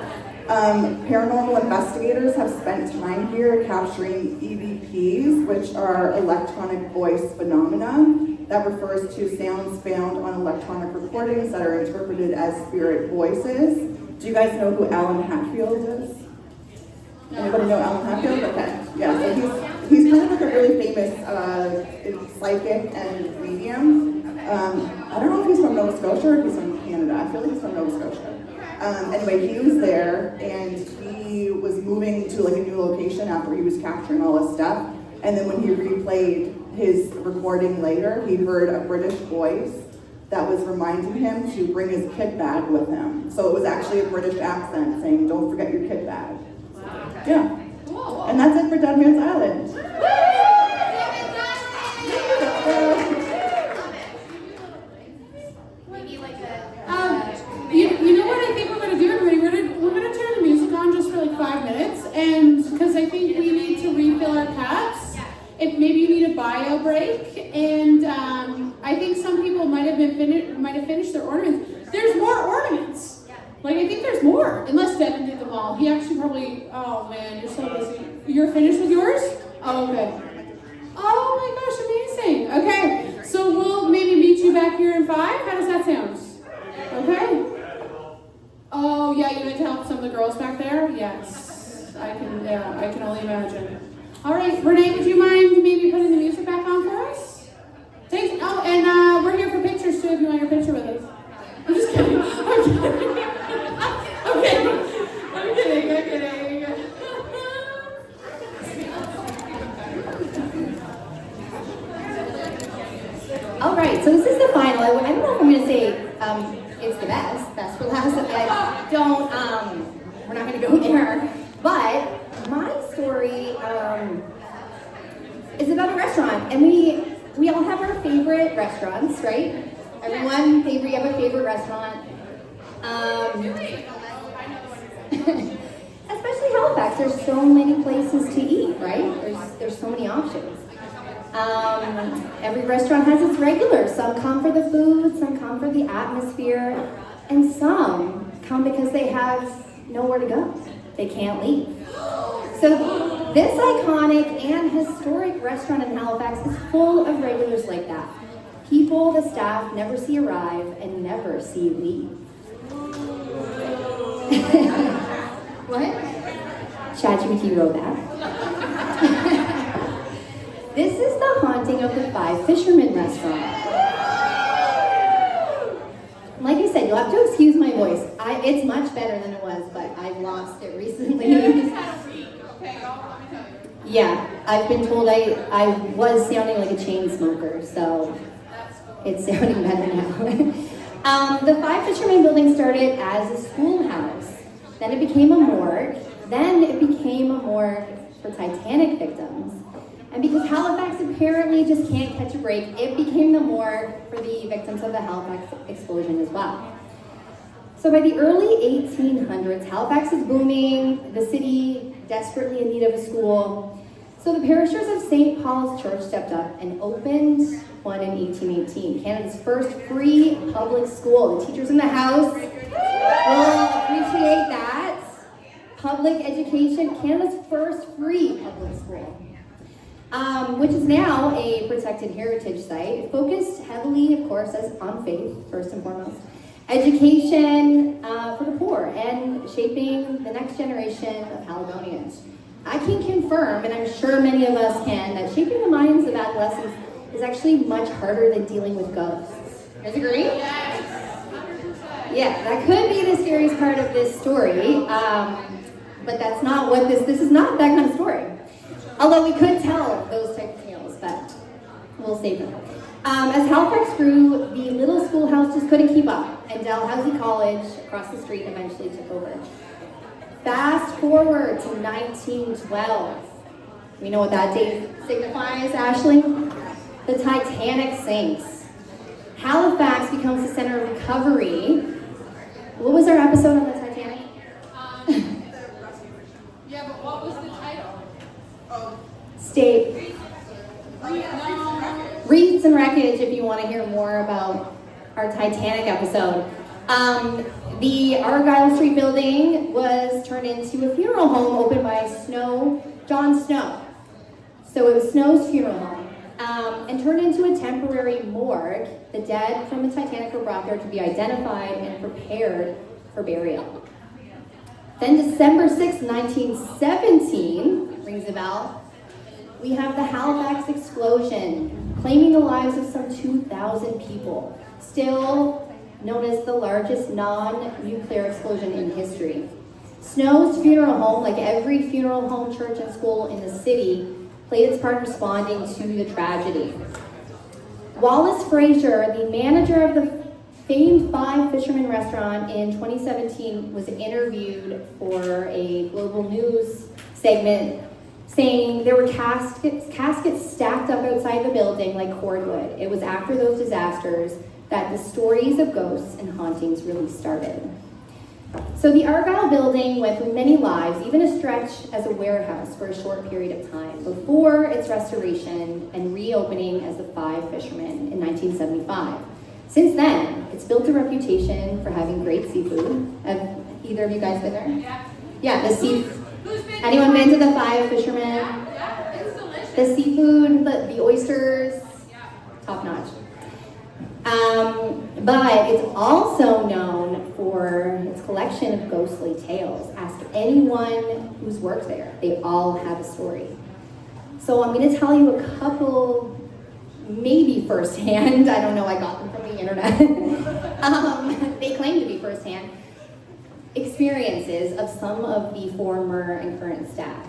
Paranormal investigators have spent time here capturing EVPs, which are electronic voice phenomena. That refers to sounds found on electronic recordings that are interpreted as spirit voices. Do you guys know who Alan Hatfield is? Anybody know Alan Hatfield? Okay. Yeah, so he's kind of like a really famous psychic and medium. I don't know if he's from Nova Scotia or if he's from Canada. I feel like he's from Nova Scotia. Anyway, he was there and he was moving to like a new location after he was capturing all his stuff. And then when he replayed his recording later, he heard a British voice that was reminding him to bring his kit bag with him. So it was actually a British accent saying, "Don't forget your kit bag." Wow. Yeah. Cool. And that's it for Dead Man's Island. You know what I think we're going to do, everybody? We're going to turn the music on just for like 5 minutes, and because I think we need to refill our cups. If maybe you need a bio break, and I think some people might have finished their ornaments. There's more ornaments. Like I think there's more, unless Devin did them all. He actually probably. Oh man, you're so busy. You're finished with yours? Oh okay. Oh my gosh, amazing. Okay, so we'll maybe meet you back here in 5. How does that sound? Okay. Oh yeah, you need to help some of the girls back there? Yes. I can only imagine. All right, Renee, would you mind maybe putting the music back on for us? Thanks. Oh, and we're here for pictures too if you want your picture with us. I'm just kidding. I'm kidding. All right, so this is the final. I don't know if I'm going to say it's the best for last. I don't, we're not going to go there. But my story is about a restaurant. And we all have our favorite restaurants, right? Everyone, you have a favorite restaurant. Especially Halifax, there's so many places to eat, right? There's so many options. Every restaurant has its regulars. Some come for the food, some come for the atmosphere, and some come because they have nowhere to go. They can't leave. So this iconic and historic restaurant in Halifax is full of regulars like that. People the staff never see arrive and never see leave. What? ChatGPT wrote that. This is the haunting of the Five Fishermen restaurant. Like I said, you'll have to excuse my voice. It's much better than it was, but I've lost it recently. Yeah, I've been told I was sounding like a chain smoker, so it's sounding better now. The Five Fishermen building started as a schoolhouse. Then it became a morgue. Then it became a morgue for Titanic victims. And because Halifax apparently just can't catch a break, it became the morgue for the victims of the Halifax explosion as well. So by the early 1800s, Halifax is booming, the city desperately in need of a school. So the parishioners of St. Paul's Church stepped up and opened one in 1818, Canada's first free public school. The teachers in the house will appreciate that. Public education, Canada's first free public school. Which is now a protected heritage site, focused heavily, of course, on faith, first and foremost, education for the poor, and shaping the next generation of Haligonians. I can confirm, and I'm sure many of us can, that shaping the minds of adolescents is actually much harder than dealing with ghosts. You guys agree? Yes. 100%. Yeah, that could be the scariest part of this story, but that's not what this is not that kind of story. Although we could tell those type of tales, but we'll save them. As Halifax grew, the little schoolhouse just couldn't keep up, and Dalhousie College across the street eventually took over. Fast forward to 1912. We know what that date signifies, Ashley? The Titanic sinks. Halifax becomes the center of recovery. What was our episode on the Titanic? Yeah, but what was the title? State. wreaths and wreckage if you want to hear more about our Titanic episode. The Argyle Street building was turned into a funeral home opened by John Snow. So it was Snow's funeral home. And turned into a temporary morgue. The dead from the Titanic were brought there to be identified and prepared for burial. Then December 6, 1917, rings a bell, we have the Halifax explosion, claiming the lives of some 2,000 people, still known as the largest non-nuclear explosion in history. Snow's funeral home, like every funeral home, church, and school in the city, played its part in responding to the tragedy. Wallace Fraser, the manager of the famed Five Fishermen restaurant in 2017, was interviewed for a global news segment saying there were caskets stacked up outside the building like cordwood. It was after those disasters that the stories of ghosts and hauntings really started. So the Argyle building went through many lives, even a stretch as a warehouse for a short period of time, before its restoration and reopening as the Five Fishermen in 1975. Since then, it's built a reputation for having great seafood. Have either of you guys been there? Yeah. Yeah, the seafood. Who's been? Anyone been to the Five Fishermen? Yeah, it's delicious. The seafood, the oysters, Yeah. top notch. But it's also known for its collection of ghostly tales. Ask anyone who's worked there. They all have a story. So I'm going to tell you a couple, maybe firsthand. I don't know, I got them from the internet. They claim to be firsthand experiences of some of the former and current staff.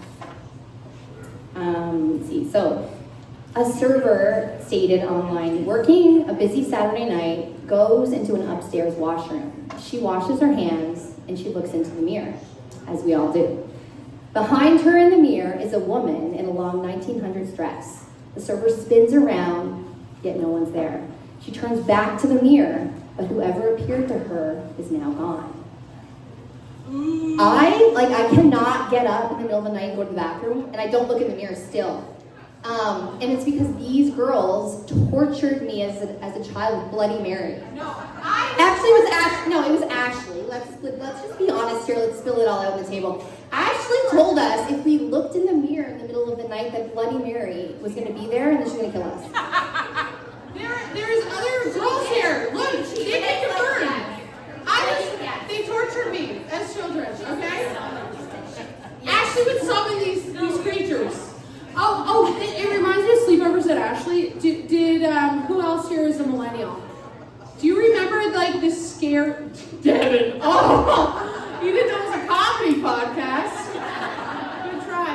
Let's see. So a server stated online, working a busy Saturday night, goes into an upstairs washroom. She washes her hands and she looks into the mirror, as we all do. Behind her in the mirror is a woman in a long 1900s dress. The server spins around, yet no one's there. She turns back to the mirror, but whoever appeared to her is now gone. I cannot get up in the middle of the night and go to the bathroom, and I don't look in the mirror still. And it's because these girls tortured me as a child with Bloody Mary. No, It was Ashley. Let's just be honest here. Let's spill it all out on the table. Ashley told us if we looked in the mirror in the middle of the night that Bloody Mary was going to be there and then she was going to kill us. There's other girls here. Look, they can confirm. They tortured me as children, okay? Ashley would summon these creatures. It reminds me of sleepovers at Ashley. Did who else here is a millennial? Do you remember the scare Devin? Oh, you didn't know it was a comedy podcast. Good try.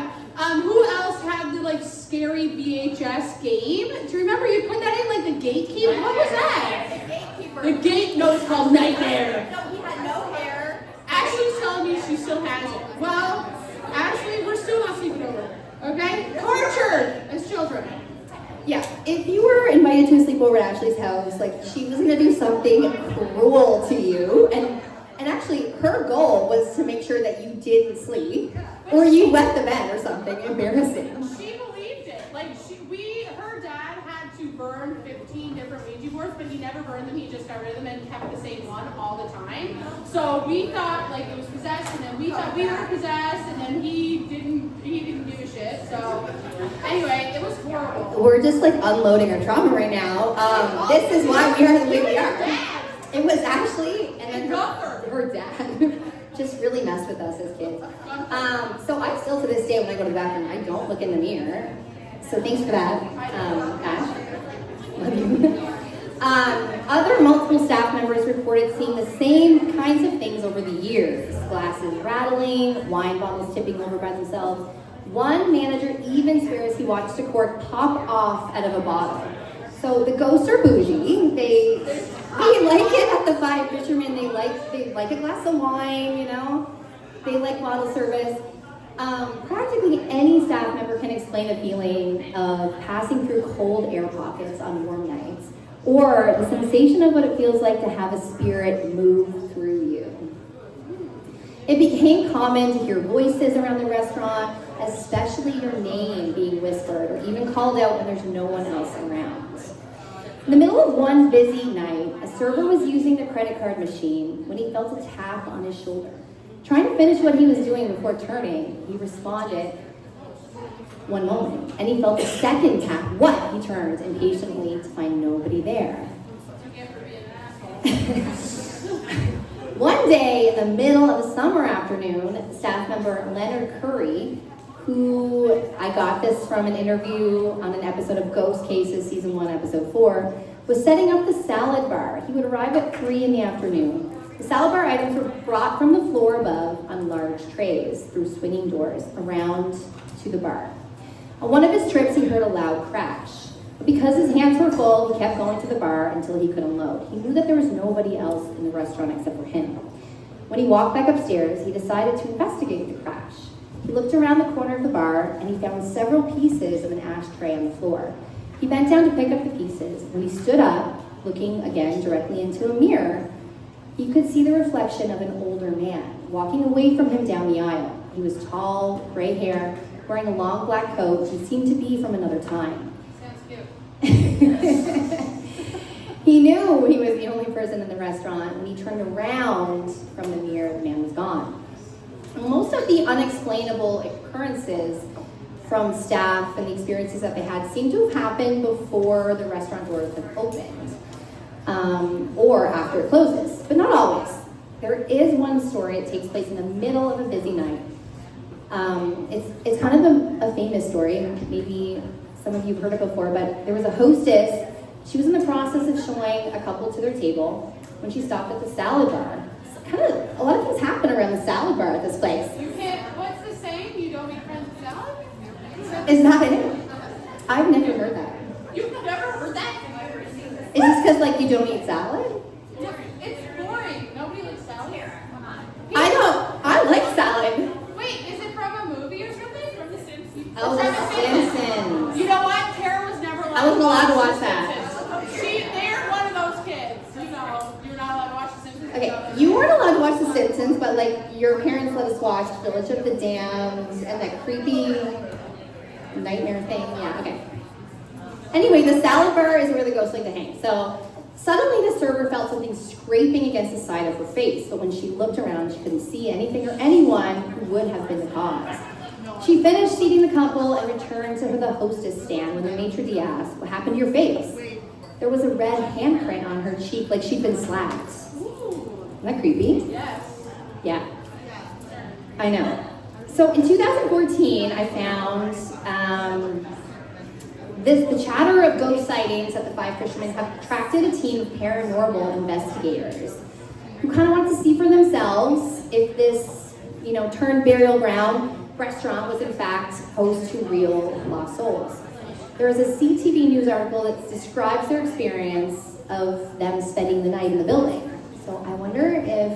Who else had the scary VHS game? Do you remember you put that in the gatekeeper? What was that? The gatekeeper. The gate? No, it's called Nightmare. No, he had no hair. Ashley's telling me she still has it. Well, Ashley, we're still not sleeping over. Okay? Tortured as children. Yeah, if you were invited to a sleepover at Ashley's house, she was gonna do something cruel to you, and actually her goal was to make sure that you didn't sleep, or you wet the bed or something embarrassing. She believed it. Her dad had to burn 15 different Ouija boards, but he never burned them. He just got rid of them and kept the same one all the time. So we thought it was possessed, and then we thought we were possessed, and then he didn't give a shit. So anyway, it was horrible. We're just unloading our trauma right now. This is why we are the way we are. It was Ashley and then her dad just really messed with us as kids. So I still to this day when I go to the bathroom, I don't look in the mirror. So thanks for that, Ash. Love you. Other multiple staff members reported seeing the same kinds of things over the years. Glasses rattling, wine bottles tipping over by themselves. One manager even swears he watched a cork pop off out of a bottle. So the ghosts are bougie. They like it at the Five Fishermen. They like a glass of wine, They like bottle service. Practically any staff member can explain a feeling of passing through cold air pockets on warm nights, or the sensation of what it feels like to have a spirit move through you. It became common to hear voices around the restaurant, especially your name being whispered or even called out when there's no one else around. In the middle of one busy night, a server was using the credit card machine when he felt a tap on his shoulder. Trying to finish what he was doing before turning, he responded, "One moment," and he felt a second tap. What? He turned impatiently to find nobody there. One day, in the middle of a summer afternoon, staff member Leonard Curry, who I got this from an interview on an episode of Ghost Cases, season 1, episode 4, was setting up the salad bar. He would arrive at 3 in the afternoon. The salad bar items were brought from the floor above on large trays through swinging doors around to the bar. On one of his trips, he heard a loud crash. But because his hands were full, he kept going to the bar until he could unload. He knew that there was nobody else in the restaurant except for him. When he walked back upstairs, he decided to investigate the crash. He looked around the corner of the bar and he found several pieces of an ashtray on the floor. He bent down to pick up the pieces. When he stood up, looking again directly into a mirror, he could see the reflection of an older man walking away from him down the aisle. He was tall, gray hair, wearing a long black coat. He seemed to be from another time. Sounds cute. He knew he was the only person in the restaurant. When he turned around from the mirror, the man was gone. Most of the unexplainable occurrences from staff and the experiences that they had seem to have happened before the restaurant doors have opened, or after it closes, but not always. There is one story. It takes place in the middle of a busy night. It's kind of a famous story. Maybe some of you have heard it before, but there was a hostess. She was in the process of showing a couple to their table when she stopped at the salad bar. A lot of things happen around the salad bar at this place. You can't, what's the saying? You don't eat friends with salad? Is that it? I've never heard that. You've never heard that? Is this because like you don't eat salad? It's boring. Nobody likes salad. I don't. I like salad. Wait, is it from a movie or something? From The Simpsons? Oh, The Simpsons. You know what? Tara was never allowed I wasn't allowed to watch The that. Simpsons. They're one of those kids. You know, you're not allowed to watch The Simpsons. Okay, you weren't allowed to watch The Simpsons, but like your parents let us watch Village of the Damned and that creepy nightmare thing. Yeah, okay. Anyway, the salad bar is where the ghosts like to hang. So suddenly the server felt something scraping against the side of her face, but when she looked around, she couldn't see anything or anyone who would have been the cause. She finished seating the couple and returned to the hostess stand when the maitre d' asked, "What happened to your face?" There was a red handprint on her cheek, like she'd been slapped. Isn't that creepy? Yes. Yeah. I know. So in 2014, I found the chatter of ghost sightings at the Five Fishermen have attracted a team of paranormal investigators who kind of want to see for themselves if this, turned burial ground restaurant was in fact host to real lost souls. There is a CTV News article that describes their experience of them spending the night in the building. So I wonder if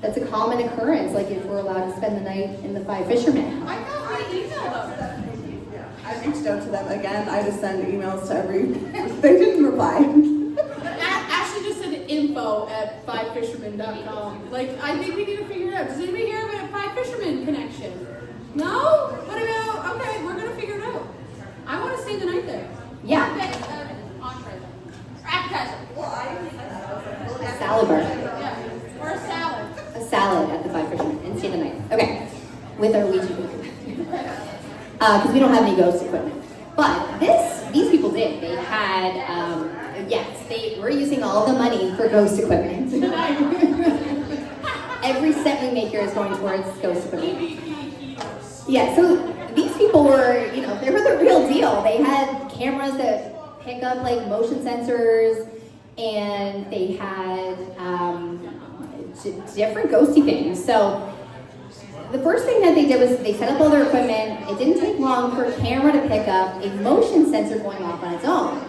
that's a common occurrence, like if we're allowed to spend the night in the Five Fishermen. I thought we emailed them. I reached out to them again. I just send emails to they didn't reply. Ashley just said info@fivefishermen.com. Like, I think we need to figure it out. Does anybody here have a Five Fishermen connection? No? What about, okay, we're going to figure it out. I want to stay the night there. Yeah. Entree. Appetizer. A salad bar. Yeah. Or a salad. A salad at the Five Fishermen and stay the night. Okay. With our Ouija board. Because we don't have any ghost equipment. But these people did. They had, they were using all the money for ghost equipment. Every cent we make here is going towards ghost equipment. Yeah, so these people were, they were the real deal. They had cameras that pick up like motion sensors, and they had different ghosty things. So the first thing that they did was they set up all their equipment. It didn't take long for a camera to pick up a motion sensor going off on its own.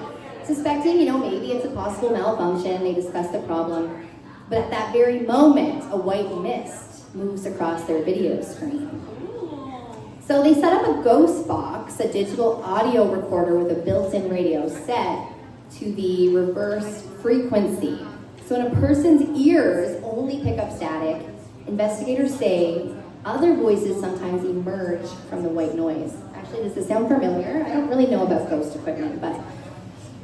Suspecting, maybe it's a possible malfunction, they discussed the problem. But at that very moment, a white mist moves across their video screen. So they set up a ghost box, a digital audio recorder with a built-in radio set to the reverse frequency. So when a person's ears only pick up static, investigators say other voices sometimes emerge from the white noise. Actually, does this sound familiar? I don't really know about ghost equipment, but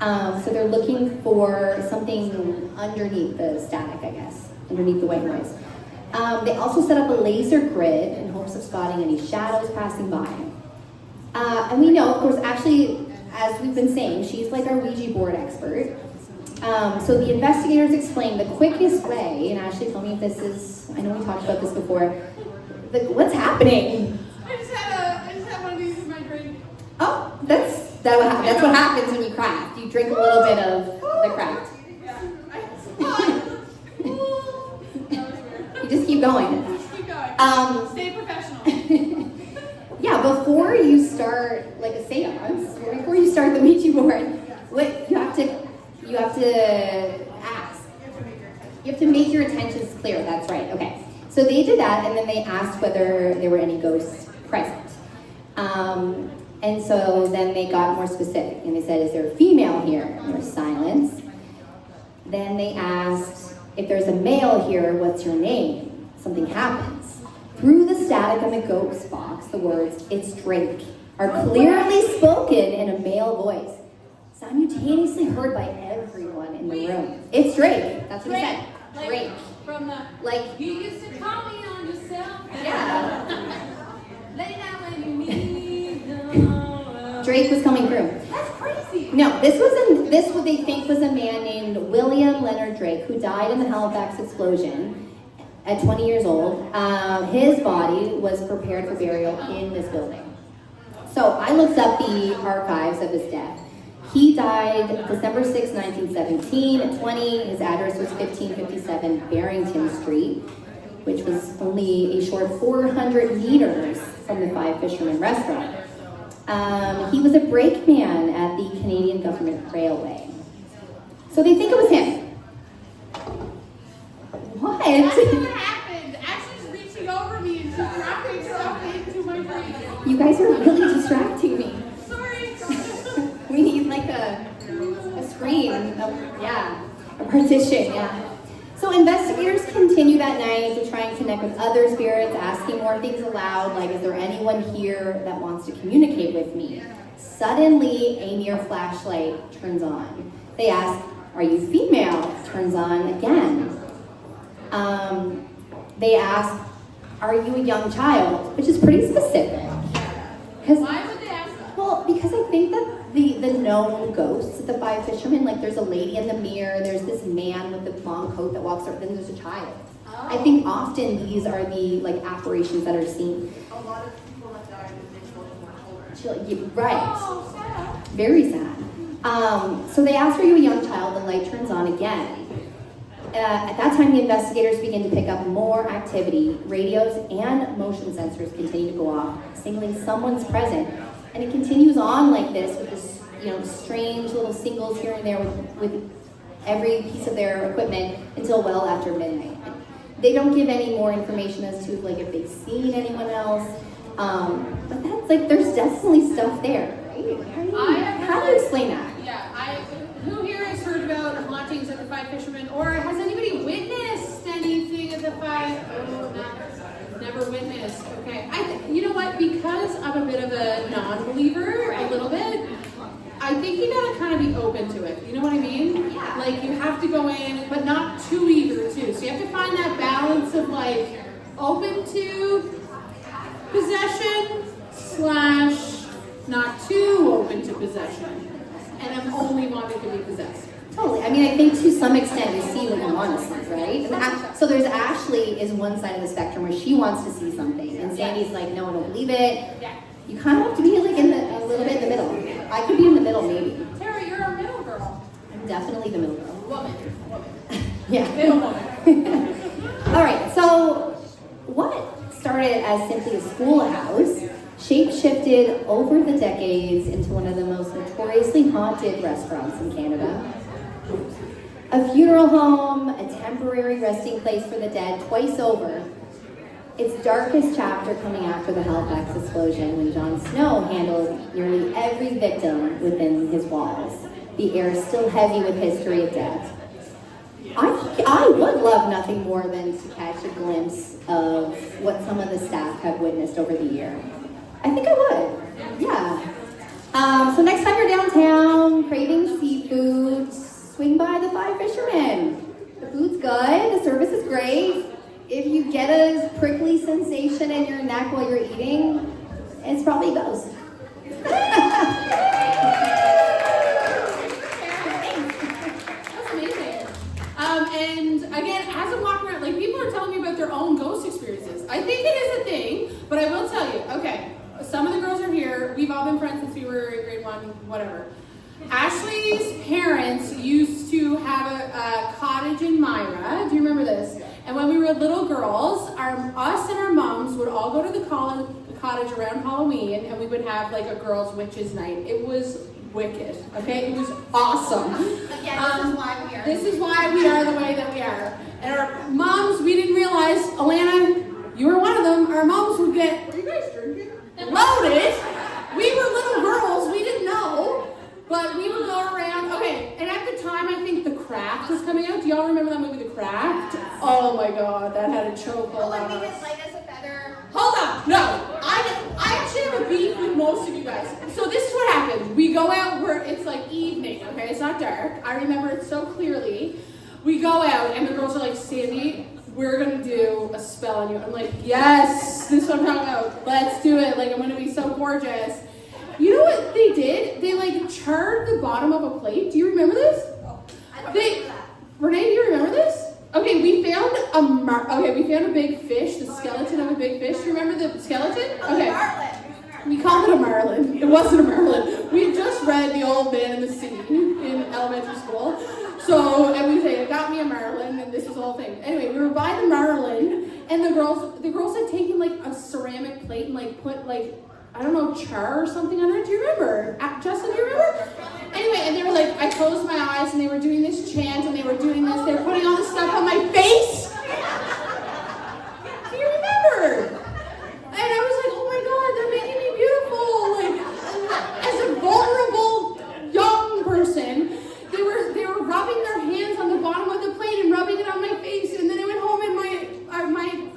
So they're looking for something underneath the static, I guess, underneath the white noise. They also set up a laser grid in hopes of spotting any shadows passing by. And we know, of course, actually, as we've been saying, she's like our Ouija board expert. So the investigators explained the quickest way, and Ashley, tell me if this is, I know we talked about this before, what's happening? I just had one of these in my drink. Oh, that's what happens when you craft. You drink a little bit of the craft. You just keep going. Just keep going. Stay professional. Yeah, before you start like a seance, or before you start the Ouija board, what you have to ask. You have to make your intentions clear. That's right. Okay. So they did that, and then they asked whether there were any ghosts present. And so then they got more specific, and they said, "Is there a female here?" And there was silence. Then they asked, "If there's a male here, what's your name?" Something happens. Through the static in the ghost box, the words, "It's Drake," are clearly spoken in a male voice, simultaneously heard by everyone in the room. It's Drake. That's what he said. Drake. From the, Like, you used to call me on yourself. yeah. Lay down when you need no. Drake was coming through. That's crazy. No, this what they think was a man named William Leonard Drake, who died in the Halifax explosion at 20 years old. His body was prepared for burial in this building. So I looked up the archives of his death. He died December 6, 1917 at 20. His address was 1557 Barrington Street, which was only a short 400 meters from the Five Fishermen restaurant. He was a brakeman at the Canadian Government Railway. So they think it was him. What? That's what happened. Ashley's reaching over me and she's dropping stuff into my drink. You guys are really distracting me. Sorry. We need like a screen, a partition, yeah. So investigators continue that night to try and connect with other spirits, asking more things aloud, like, is there anyone here that wants to communicate with me? Suddenly, a near flashlight turns on. They ask, are you female? Turns on again. They ask, are you a young child? Which is pretty specific. Why would they ask that? Well, because I think that the known ghosts at the Five Fishermen, like there's a lady in the mirror, there's this man with the long coat that walks up, then there's a child. Oh. I think often these are the like apparitions that are seen. A lot of people have died and they still have children. Right. Oh, sad. Very sad. So they ask, are you a young child? The light turns on again. At that time, the investigators begin to pick up more activity. Radios and motion sensors continue to go off, signaling someone's present. And it continues on like this with this, strange little singles here and there with every piece of their equipment until well after midnight. They don't give any more information as to like if they've seen anyone else. But that's like there's definitely stuff there, right? How do you explain that? Yeah, who here has heard about hauntings at the Five Fishermen, or has anybody witnessed anything at the Five? Oh, never witnessed. Okay, you know what? Because I'm a bit of a non-believer, a little bit. I think you gotta kind of be open to it. You know what I mean? Yeah. Like you have to go in, but not too eager too. So you have to find that balance of like open to possession / not too open to possession. And I'm only wanting to be possessed. Totally. I mean, I think to some extent you see what you want to see, right? And so there's Ashley is one side of the spectrum where she wants to see something, and Sandy's like, no, I don't believe it. Yeah. You kind of have to be like a little bit in the middle. I could be in the middle, maybe. Tara, you're a middle girl. I'm definitely the middle girl. Woman. Yeah. Middle woman. All right. So what started as simply a schoolhouse shape-shifted over the decades into one of the most notoriously haunted restaurants in Canada. A funeral home, a temporary resting place for the dead, twice over. Its darkest chapter coming after the Halifax explosion when Jon Snow handled nearly every victim within his walls. The air is still heavy with history of death. I would love nothing more than to catch a glimpse of what some of the staff have witnessed over the year. I think I would. Yeah. So next time you're downtown, craving seafood, great. If you get a prickly sensation in your neck while you're eating, it's probably ghost. That's amazing. And again, as I'm walking around, like people are telling me about their own ghost experiences. I think it is a thing, but I will tell you, okay, some of the girls are here. We've all been friends since we were in grade 1, whatever. Ashley's parents used to have a cottage in Myra. Do you remember this? And when we were little girls, us and our moms would all go to the cottage around Halloween, and we would have like a girls' witches' night. It was wicked, okay? It was awesome. Again, this is why we are the way that we are. And our moms, we didn't realize, Alana, you were one of them, our moms would get Are you guys drinking? loaded. We were little girls, we didn't know. But we would go around, okay, and at the time, I think The Craft was coming out. Do y'all remember that movie, The Craft? Oh my God, that had a chokehold on us. light as a feather. Hold on, no, I actually have a beef with most of you guys. So this is what happens. We go out where it's like evening, okay, it's not dark. I remember it so clearly. We go out and the girls are like, Sandy, we're gonna do a spell on you. I'm like, yes, this is what I'm talking about. Let's do it, like I'm gonna be so gorgeous. You know what they did? They like charred the bottom of a plate. Do you remember this? I don't remember that. Renee, do you remember this? Okay, we found a big fish, the skeleton of a big fish. Do you remember the skeleton? Okay. We called it a marlin. It wasn't a marlin. We had just read The Old Man and the Sea in elementary school. So, and we say, it got me a marlin, and this was the whole thing. Anyway, we were by the marlin, and the girls had taken like a ceramic plate and like put like, I don't know, char or something on it. Do you remember? Justin, do you remember? Anyway, and they were like, I closed my eyes and they were doing this chant and they were doing this. They were putting all this stuff on my face. Do you remember? And I was like, oh my God, they're making me beautiful. Like, as a vulnerable young person, they were rubbing their hands on the bottom of the plate and rubbing it on my face. And then I went home and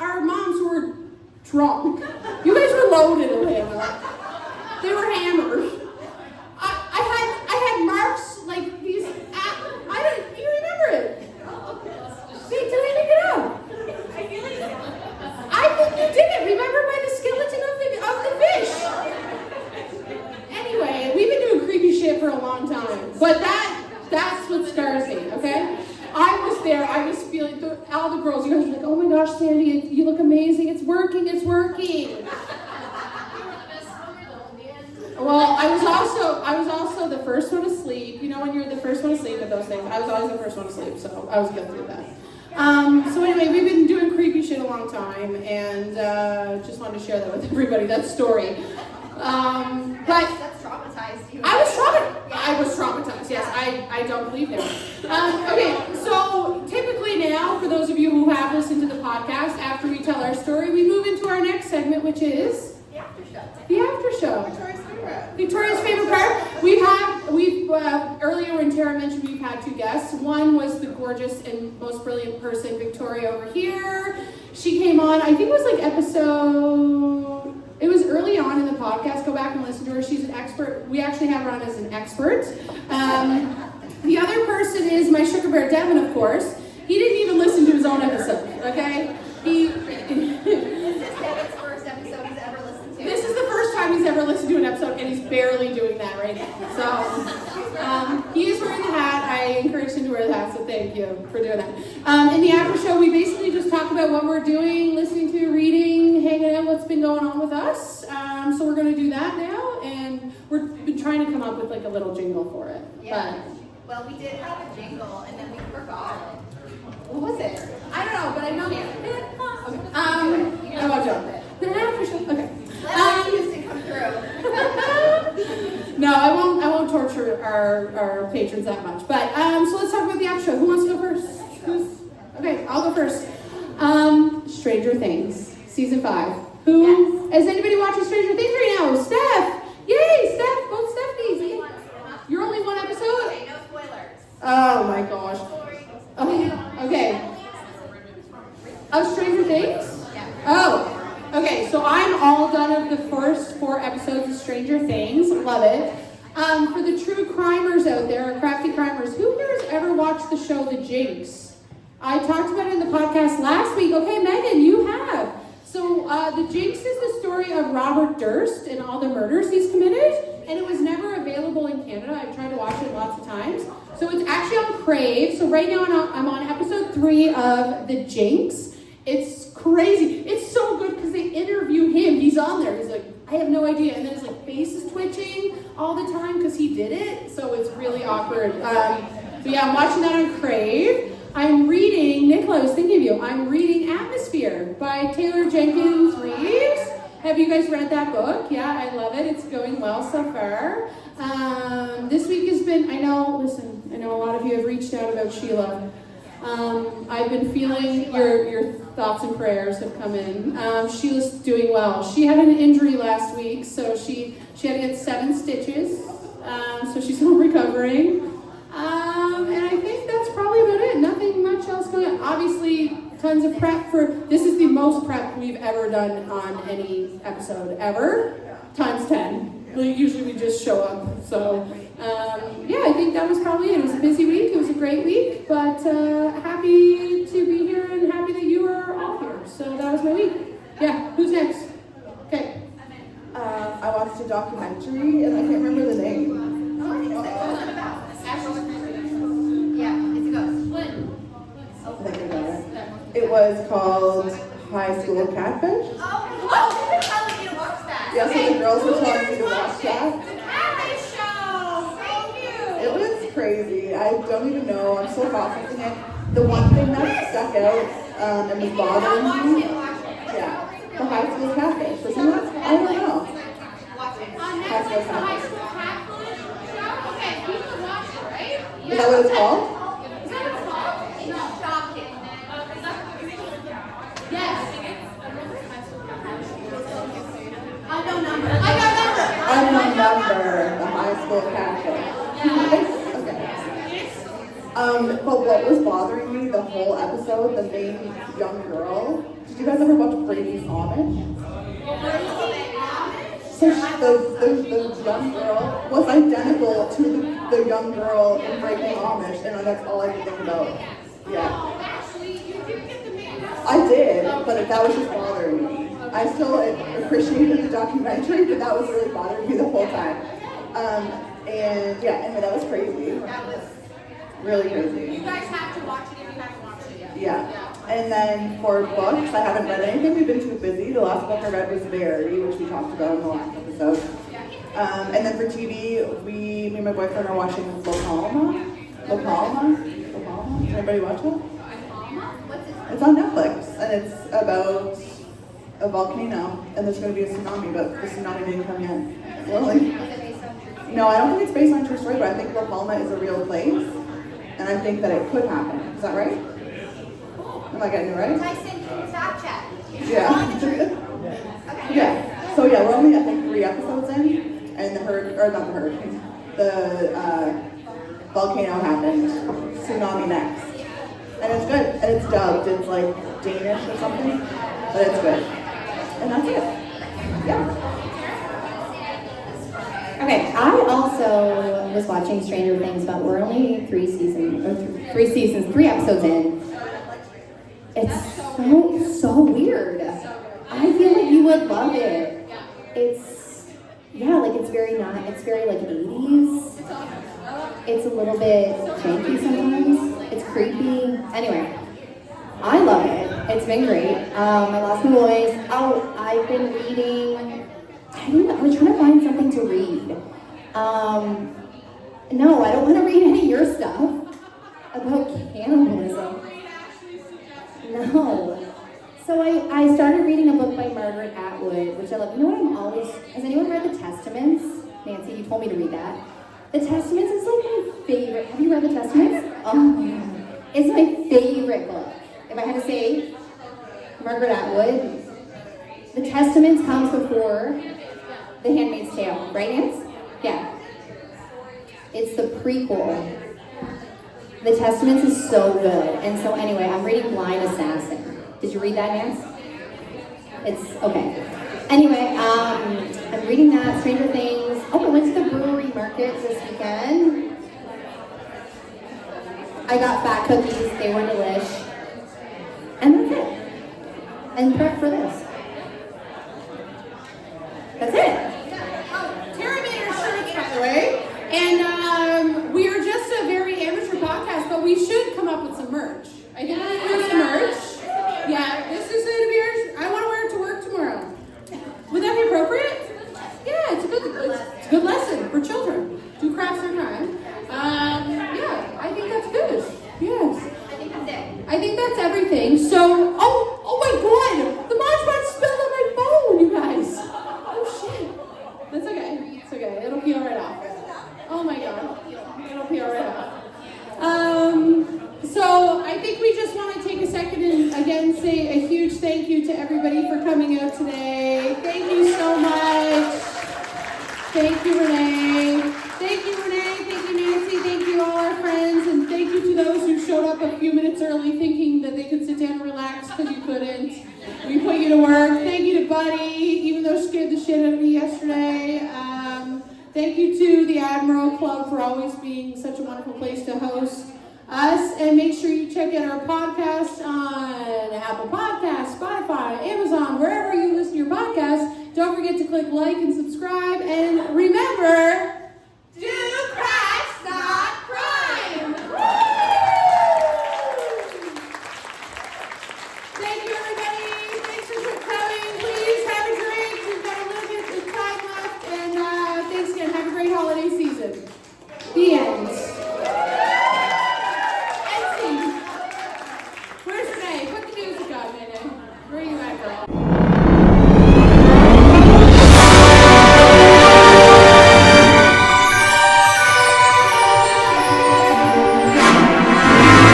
our moms were drunk. You guys were loaded, Alana. They were hammered. I had marks like these. You remember it? See, did I make it up? I think you did. Remember by the skeleton of the fish. Anyway, we've been doing creepy shit for a long time, but that's what scars me. Okay. I was there, I was feeling, all the girls, you guys were like, oh my gosh, Sandy, you look amazing, it's working. Well, I was also the first one to sleep. You know when you're the first one to sleep at those things? I was always the first one to sleep, so I was guilty of that. So anyway, we've been doing creepy shit a long time, and just wanted to share that with everybody, that story. But That's traumatized you. I was traumatized, yes. I don't believe there. Okay, so typically now, for those of you who have listened to the podcast, after we tell our story, we move into our next segment, which is The after show. the after show. Victoria's favorite. Victoria's favorite part. We've earlier when Tara mentioned we've had 2 guests. One was the gorgeous and most brilliant person, Victoria over here. She came on, I think it was like it was early on in the podcast. Go back and listen to her. She's an expert. We actually have her on as an expert. The other person is my sugar bear, Devin, of course. He didn't even listen to his own episode, okay? This is Devin's first episode he's ever listened to. This is the first time he's ever listened to an episode, and he's barely doing that right now. So, he is wearing the hat. I encouraged him to wear the hat, so thank you for doing that. In the after show, we basically just talk about what we're doing, listening to, reading, hanging out, what's been going on with us. So we're going to do that now, and we've been trying to come up with like a little jingle for it. Yeah. Well, we did have a jingle, and then we forgot it. What was it? I don't know, but I know it. I won't jump. The after show. Okay. Let Houston come through. No, I won't torture our patrons that much. But so let's talk about the after show. Who wants to go first? Okay, I'll go first. Stranger Things, season 5. Who has anybody watching Stranger Things right now? Steph! Yay, Steph! Both Stephies. You're only 1 episode? Okay, no spoilers. Oh my gosh. Okay. Of Stranger Things? Yeah. Oh, okay. So I'm all done of the first 4 episodes of Stranger Things. Love it. For the true crimers out there, crafty crimers, who here has ever watched the show The Jinx? I talked about it in the podcast last week. Okay, Megan, you have. So The Jinx is the story of Robert Durst and all the murders he's committed, and it was never available in Canada. I've tried to watch it lots of times. So it's actually on Crave. So right now I'm on episode 3 of The Jinx. It's crazy. It's so good because they interview him. He's on there. He's like, I have no idea. And then his face is twitching all the time because he did it. So it's really awkward. But yeah, I'm watching that on Crave. I'm reading, Nicola, I was thinking of you. I'm reading Atmosphere by Taylor Jenkins Reeves. Have you guys read that book? Yeah, I love it. It's going well so far. This week has been, I know a lot of you have reached out about Sheila. I've been feeling your thoughts and prayers have come in. Sheila's doing well. She had an injury last week, so she had to get 7 stitches. So she's still recovering. And I think that's probably about it. Nothing much else going on. Obviously, tons of prep this is the most prep we've ever done on any episode ever, times 10. Usually we just show up. So, yeah, I think that was probably it. It was a busy week. It was a great week, but happy to be here and happy that you are all here. So that was my week. Yeah, who's next? Okay. I watched a documentary and I can't remember the name. Yeah, it's a ghost. It was called High School Catfish. Oh, I telling you to watch that. Yeah, so the girls were telling me to watch that. Catfish show. Thank you. It was crazy. I don't even know. I'm still processing it. The one thing that stuck out and was bothering me. Yeah, the High School Catfish. Was it not? I don't know. High School Catfish. Okay, people watch it, right? Is that what it's called? Is that what it's called? It's shocking. Yes. Unknown number. Unknown number. The High School Catfish. Okay. But what was bothering me the whole episode, the main young girl. Did you guys ever watch Brady's Amish? So the young girl was identical to the young girl in Breaking Amish, and that's all I could think about. Yeah. Actually, you did get the main I did, but that was just bothering me. I still appreciated the documentary, but that was really bothering me the whole time. And yeah, anyway, that was crazy. That was Really crazy. You guys have to watch it if you haven't watched it yet. Yeah. And then for books, I haven't read anything. We've been too busy. The last book I read was eerie, which we talked about in the last episode. And then for TV, me and my boyfriend are watching La Palma. Did anybody watch it? It's on Netflix, and it's about a volcano, and there's going to be a tsunami, but the tsunami didn't come yet. We're like, no, I don't think it's based on a true story, but I think La Palma is a real place, and I think that it could happen. Is that right? Am I getting it right? Tyson can fact check. Yeah. Okay. Yeah. So yeah, we're only I think 3 episodes in, and the volcano happened. Tsunami next, and it's good, and it's dubbed. It's like Danish or something, but it's good, and that's it. Yeah. Okay, I also was watching Stranger Things, but we're only 3 episodes in. It's so weird. I feel like you would love it. It's very it's very like 80s. It's a little bit janky sometimes. It's creepy. Anyway, I love it. It's been great. I lost my voice. Oh, I've been reading. I was trying to find something to read. No, I don't want to read any of your stuff about cannibalism. No. So I started reading a book by Margaret Atwood, which I love. You know what has anyone read The Testaments? Nancy, you told me to read that. The Testaments is like my favorite. Have you read The Testaments? Oh my God. It's my favorite book. If I had to say, Margaret Atwood, The Testaments comes before The Handmaid's Tale, right, Nance? Yeah. It's the prequel. The Testaments is so good. And so anyway, I'm reading Blind Assassin. Did you read that, Nance? It's okay. Anyway, I'm reading that, Stranger Things. Oh, I went to the brewery market this weekend. I got fat cookies, they were delish. And that's it. And prep for this. That's it. Tara made her shirts, by the way. And we are just a very amateur podcast, but we should come up with some merch. I think we should do some merch. Yeah, this is going to be our, I want to wear it to work tomorrow. Would that be appropriate? Yeah, it's a good lesson for children. Do crafts their time. Yeah, I think that's good. Yes. I think that's it. I think that's everything. So, oh my God, the Mod Podge spilled on my phone, you guys. Oh shit. That's okay. It's okay. It'll peel right off. Oh my God. It'll peel right off. So I think we just want to take a second and again say a huge thank you to everybody for coming out today. Thank you so much. Thank you, Renee. Thank you, Renee. Thank you, Nancy. Thank you, all our friends. And thank you to those who showed up a few minutes early thinking that they could sit down and relax because you couldn't. We put you to work. Thank you to Buddy, even though she scared the shit out of me yesterday. Thank you to the Admiral Club for always being such a wonderful place to host us. And make sure you check out our podcast on Apple Podcasts, Spotify, Amazon, wherever you listen to your podcast. Don't forget to click like and subscribe. And remember,